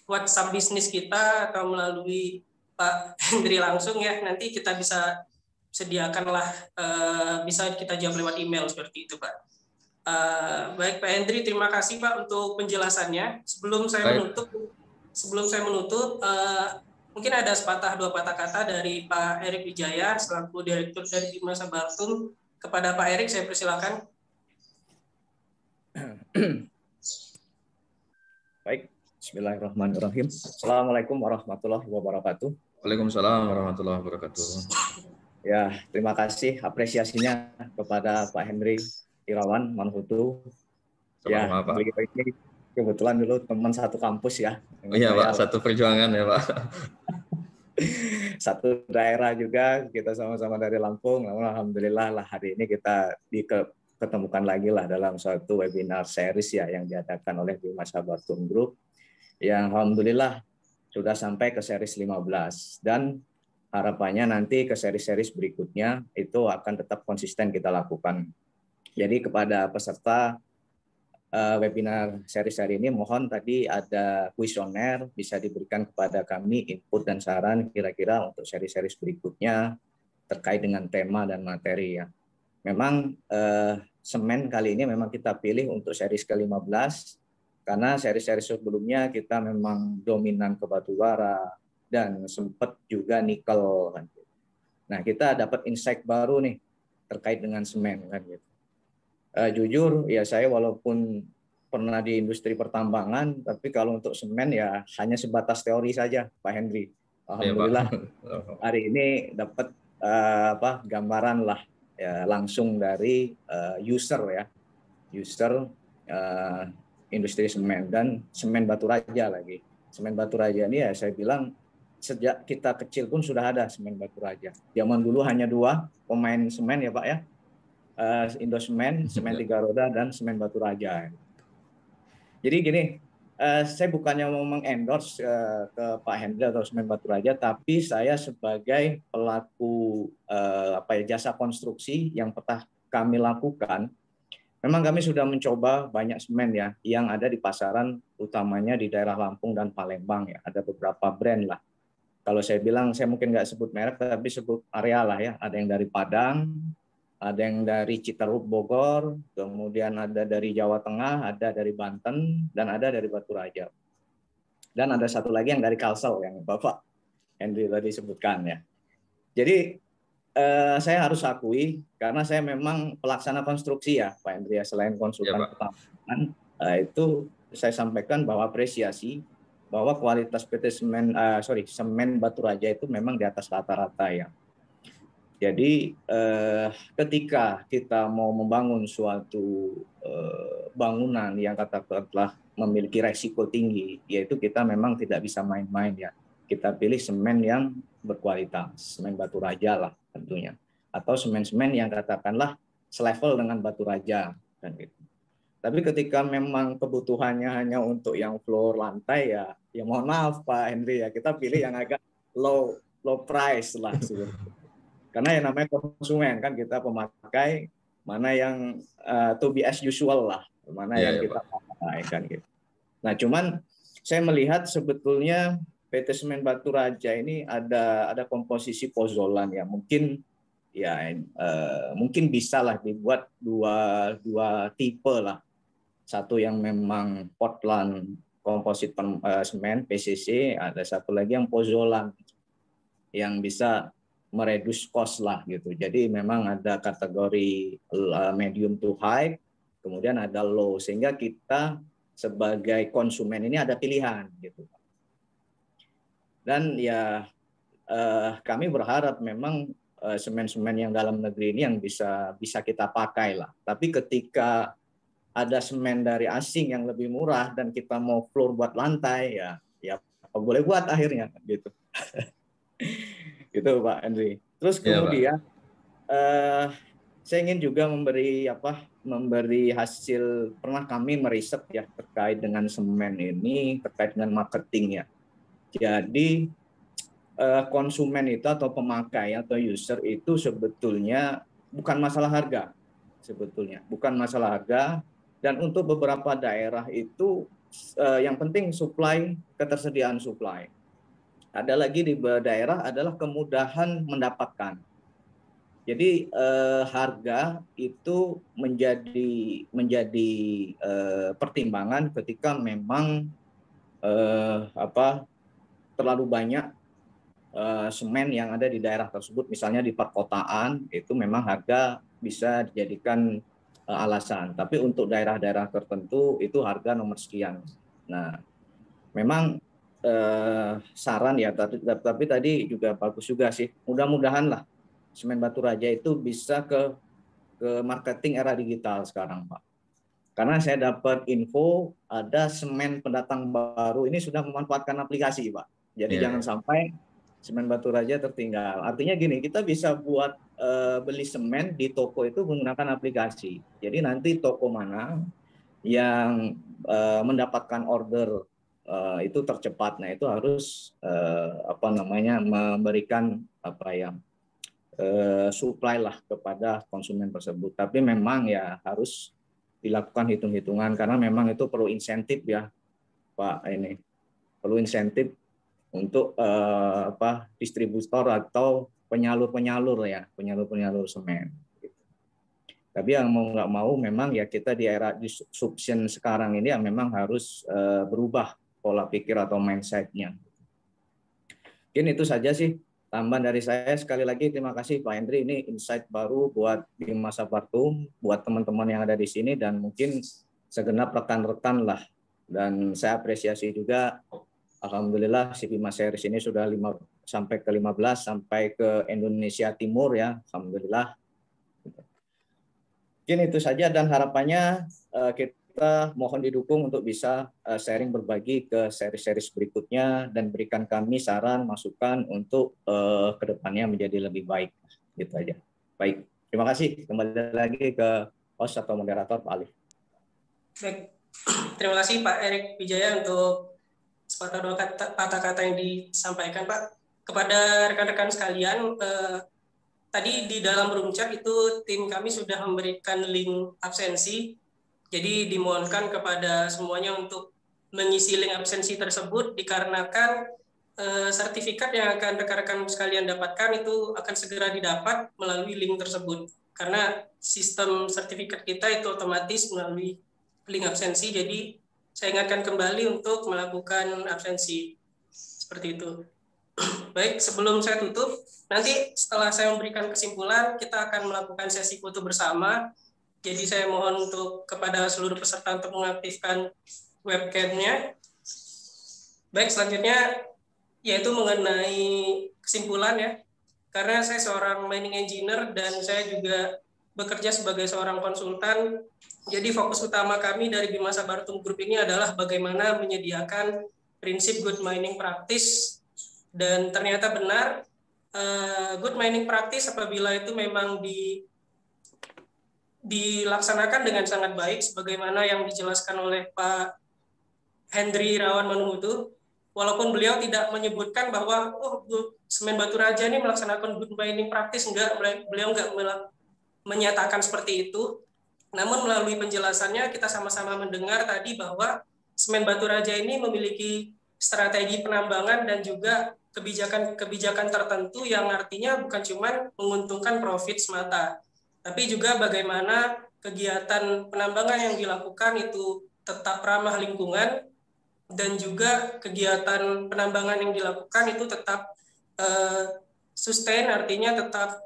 WhatsApp bisnis kita atau melalui Pak Hendri langsung ya. Nanti kita bisa sediakanlah, bisa kita jawab lewat email seperti itu Pak. Baik Pak Hendri, terima kasih Pak untuk penjelasannya. Sebelum saya menutup, mungkin ada sepatah dua patah kata dari Pak Erik Wijaya selaku Direktur dari Timnas Sabartum. Kepada Pak Erik saya persilakan. Baik, bismillahirrahmanirrahim. Assalamualaikum warahmatullahi wabarakatuh. Waalaikumsalam warahmatullahi wabarakatuh. Ya, terima kasih apresiasinya kepada Pak Hendri Irawan Manhutu. Ya, beliau ini kebetulan dulu teman satu kampus ya. Iya Pak, satu perjuangan ya Pak. Satu daerah juga, kita sama-sama dari Lampung. Namun alhamdulillah lah hari ini kita ketemukan lagi lah dalam suatu webinar series ya yang diadakan oleh Bimas Sabartum Group, yang alhamdulillah sudah sampai ke series 15, dan harapannya nanti ke series-series berikutnya itu akan tetap konsisten kita lakukan. Jadi kepada peserta webinar series hari ini, mohon tadi ada kuesioner bisa diberikan kepada kami input dan saran kira-kira untuk series-series berikutnya terkait dengan tema dan materi ya. Memang semen kali ini memang kita pilih untuk series ke-15 karena seri-seri sebelumnya kita memang dominan ke batu bara dan sempat juga nikel kan. Nah, kita dapat insight baru nih terkait dengan semen kan gitu. Jujur ya saya walaupun pernah di industri pertambangan, tapi kalau untuk semen ya hanya sebatas teori saja, Pak Henry. Alhamdulillah hari ini dapat gambaran lah ya, langsung dari user ya, industri semen dan semen batu raja lagi. Semen batu raja ini ya saya bilang sejak kita kecil pun sudah ada semen batu raja. Zaman dulu hanya 2 pemain semen ya Pak ya, Indosemen, semen 3 roda dan semen batu raja. Jadi gini, saya bukannya mau mengendorse ke Pak Hendri atau semen batu raja, tapi saya sebagai pelaku jasa konstruksi yang pernah kami lakukan, memang kami sudah mencoba banyak semen ya yang ada di pasaran, utamanya di daerah Lampung dan Palembang ya. Ada beberapa brand lah. Kalau saya bilang, saya mungkin nggak sebut merek, tapi sebut area lah ya. Ada yang dari Padang, ada yang dari Citerup Bogor, kemudian ada dari Jawa Tengah, ada dari Banten, dan ada dari Batu Raja. Dan ada satu lagi yang dari Kalsel yang Bapak Henry tadi sebutkan ya. Jadi saya harus akui karena saya memang pelaksana konstruksi ya Pak Henry ya, selain konsultan pertambangan, itu saya sampaikan bahwa apresiasi bahwa kualitas PT semen Batu Raja itu memang di atas rata-rata ya. Jadi ketika kita mau membangun suatu bangunan yang katakanlah memiliki resiko tinggi, yaitu kita memang tidak bisa main-main ya. Kita pilih semen yang berkualitas, semen Batu Raja lah tentunya, atau semen-semen yang katakanlah selevel dengan Batu Raja dan gitu. Tapi ketika memang kebutuhannya hanya untuk yang floor lantai ya mohon maaf Pak Henry ya, kita pilih yang agak low price lah sebenarnya. Karena yang namanya konsumen kan, kita pemakai, mana yang to be as usual lah, mana yang kita pakai kan gitu. Nah cuman saya melihat sebetulnya PT Semen Batu Raja ini ada komposisi pozolan ya, mungkin bisa lah dibuat dua tipe lah. Satu yang memang Portland komposit semen PCC, ada satu lagi yang pozolan yang bisa mereduce cost lah gitu. Jadi memang ada kategori medium to high, kemudian ada low, sehingga kita sebagai konsumen ini ada pilihan gitu. Dan ya kami berharap memang semen-semen yang dalam negeri ini yang bisa kita pakai lah. Tapi ketika ada semen dari asing yang lebih murah dan kita mau floor buat lantai ya apa boleh buat akhirnya gitu. Gitu Pak Henry. Terus kemudian saya ingin juga memberi hasil, pernah kami meriset ya terkait dengan semen ini, terkait dengan marketing ya. Jadi konsumen itu atau pemakai atau user itu sebetulnya bukan masalah harga, dan untuk beberapa daerah itu yang penting ketersediaan supply. Ada lagi di daerah adalah kemudahan mendapatkan. Jadi harga itu menjadi pertimbangan ketika memang terlalu banyak semen yang ada di daerah tersebut, misalnya di perkotaan itu memang harga bisa dijadikan alasan. Tapi untuk daerah-daerah tertentu itu harga nomor sekian. Nah, memang saran ya, tapi tadi juga bagus juga sih. Mudah-mudahan lah semen Batu Raja itu bisa ke marketing era digital sekarang, Pak. Karena saya dapat info ada semen pendatang baru ini sudah memanfaatkan aplikasi, Pak. Jadi jangan sampai semen Batu Raja tertinggal. Artinya gini, kita bisa buat beli semen di toko itu menggunakan aplikasi. Jadi nanti toko mana yang mendapatkan order itu tercepat, nah itu harus memberikan supply lah kepada konsumen tersebut. Tapi memang ya harus dilakukan hitung-hitungan karena memang itu perlu insentif ya Pak, ini perlu insentif untuk distributor atau penyalur semen. Tapi yang mau nggak mau memang ya kita di era disruption sekarang ini ya memang harus berubah pola pikir atau mindset-nya. Mungkin itu saja sih Tambahan dari saya sekali lagi terima kasih Pak Hendri, ini insight baru buat Bima Sabartum, buat teman-teman yang ada di sini dan mungkin segenap rekan-rekan lah. Dan saya apresiasi juga, alhamdulillah si Bima Series ini sudah sampai ke 15 sampai ke Indonesia Timur ya, alhamdulillah. Mungkin itu saja dan harapannya kita mohon didukung untuk bisa sharing berbagi ke seri-seri berikutnya dan berikan kami saran, masukan untuk kedepannya menjadi lebih baik. Gitu aja. Baik, terima kasih. Kembali lagi ke host atau moderator Pak Alif. Baik, terima kasih Pak Erik Wijaya untuk sepatah dua kata-kata yang disampaikan Pak. Kepada rekan-rekan sekalian, tadi di dalam room chat itu tim kami sudah memberikan link absensi. Jadi dimohonkan kepada semuanya untuk mengisi link absensi tersebut dikarenakan sertifikat yang akan rekan-rekan sekalian dapatkan itu akan segera didapat melalui link tersebut. Karena sistem sertifikat kita itu otomatis melalui link absensi, jadi saya ingatkan kembali untuk melakukan absensi. Seperti itu. Baik, sebelum saya tutup, nanti setelah saya memberikan kesimpulan, kita akan melakukan sesi foto bersama. Jadi saya mohon untuk kepada seluruh peserta untuk mengaktifkan webcam-nya. Baik, selanjutnya yaitu mengenai kesimpulan ya. Karena saya seorang mining engineer dan saya juga bekerja sebagai seorang konsultan. Jadi fokus utama kami dari Bima Sabartum Group ini adalah bagaimana menyediakan prinsip good mining practice. Dan ternyata benar, good mining practice apabila itu memang dilaksanakan dengan sangat baik sebagaimana yang dijelaskan oleh Pak Hendri Irawan Manungkutu, walaupun beliau tidak menyebutkan bahwa Semen Batu Raja ini melaksanakan good mining practice, beliau enggak menyatakan seperti itu. Namun melalui penjelasannya kita sama-sama mendengar tadi bahwa Semen Batu Raja ini memiliki strategi penambangan dan juga kebijakan tertentu yang artinya bukan cuma menguntungkan profit semata, tapi juga bagaimana kegiatan penambangan yang dilakukan itu tetap ramah lingkungan dan juga kegiatan penambangan yang dilakukan itu tetap sustain, artinya tetap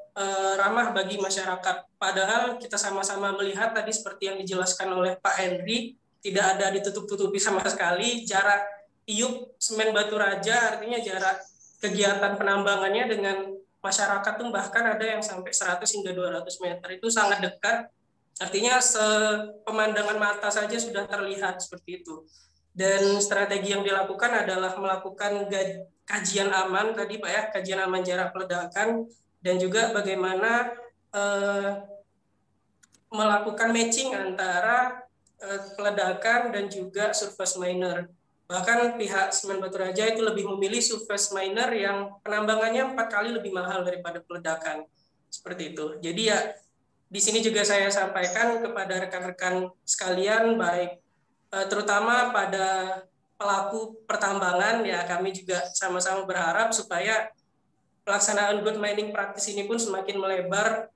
ramah bagi masyarakat. Padahal kita sama-sama melihat tadi seperti yang dijelaskan oleh Pak Henry, tidak ada ditutup-tutupi sama sekali jarak tiup Semen Batu Raja, artinya jarak kegiatan penambangannya dengan masyarakat tuh bahkan ada yang sampai 100 hingga 200 meter, itu sangat dekat. Artinya pemandangan mata saja sudah terlihat seperti itu. Dan strategi yang dilakukan adalah melakukan kajian aman tadi Pak ya, kajian aman jarak peledakan dan juga bagaimana melakukan matching antara peledakan dan juga surface miner. Bahkan pihak Semen Batu Raja itu lebih memilih surface miner yang penambangannya 4 kali lebih mahal daripada peledakan. Seperti itu. Jadi ya di sini juga saya sampaikan kepada rekan-rekan sekalian, baik terutama pada pelaku pertambangan, ya kami juga sama-sama berharap supaya pelaksanaan good mining practice ini pun semakin melebar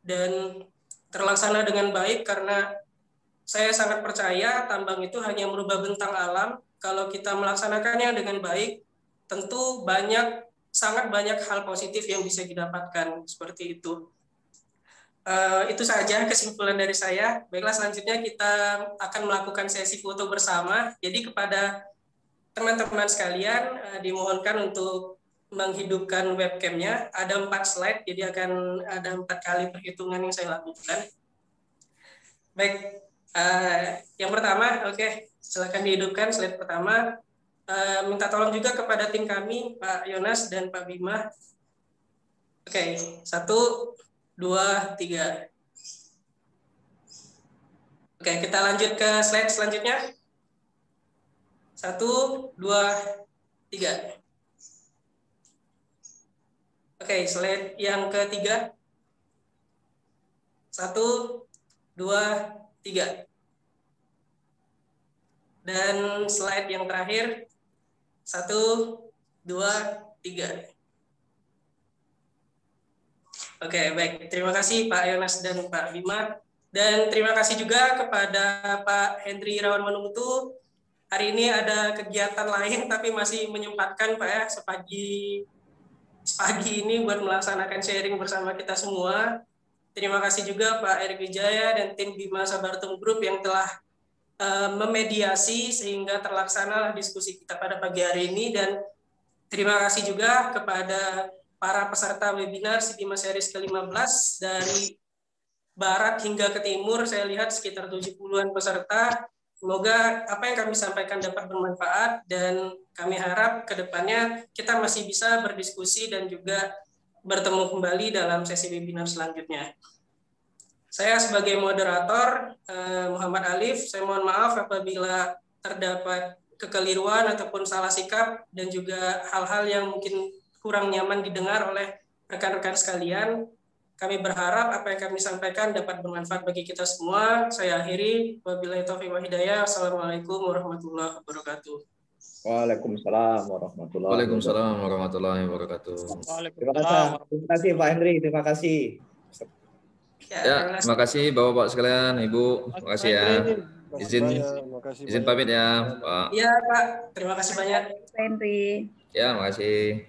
dan terlaksana dengan baik, karena saya sangat percaya tambang itu hanya merubah bentang alam. Kalau kita melaksanakannya dengan baik, tentu sangat banyak hal positif yang bisa didapatkan seperti itu. Itu saja kesimpulan dari saya. Baiklah, selanjutnya kita akan melakukan sesi foto bersama. Jadi kepada teman-teman sekalian dimohonkan untuk menghidupkan webcamnya. Ada 4 slide, jadi akan ada 4 kali perhitungan yang saya lakukan. Baik, yang pertama, silakan dihidupkan slide pertama. Minta tolong juga kepada tim kami, Pak Yonas dan Pak Bima. 1, 2, 3. Kita lanjut ke slide selanjutnya. 1, 2, 3. Slide yang ketiga. 1, 2, 3. Dan slide yang terakhir. 1, 2, 3. Baik. Terima kasih Pak Yonas dan Pak Bima. Dan terima kasih juga kepada Pak Hendri Irawan Manungkutu. Hari ini ada kegiatan lain tapi masih menyempatkan Pak ya, pagi ini buat melaksanakan sharing bersama kita semua. Terima kasih juga Pak Erik Wijaya dan tim Bima Sabartum Group yang telah memediasi sehingga terlaksana diskusi kita pada pagi hari ini, dan terima kasih juga kepada para peserta webinar Bima Series ke-15 dari barat hingga ke timur. Saya lihat sekitar 70-an peserta. Semoga apa yang kami sampaikan dapat bermanfaat, dan kami harap ke depannya kita masih bisa berdiskusi dan juga bertemu kembali dalam sesi webinar selanjutnya. Saya sebagai moderator, Muhammad Alif, saya mohon maaf apabila terdapat kekeliruan ataupun salah sikap dan juga hal-hal yang mungkin kurang nyaman didengar oleh rekan-rekan sekalian. Kami berharap apa yang kami sampaikan dapat bermanfaat bagi kita semua. Saya akhiri. Wabillahi taufiq wal hidayah. Assalamualaikum warahmatullahi wabarakatuh. Waalaikumsalam warahmatullahi wabarakatuh. Waalaikumsalam warahmatullahi wabarakatuh. Terima kasih Pak Henry, terima kasih. Ya, terima kasih Bapak-Bapak sekalian, Ibu. Terima kasih ya. Izin pamit ya, Pak. Iya, Pak. Terima kasih banyak. Pak Henry. Ya, terima kasih.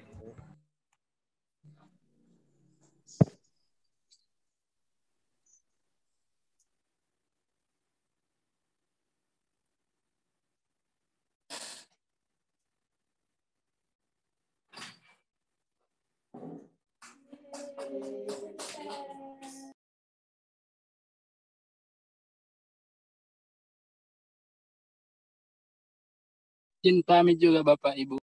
Izin pamit juga Bapak Ibu.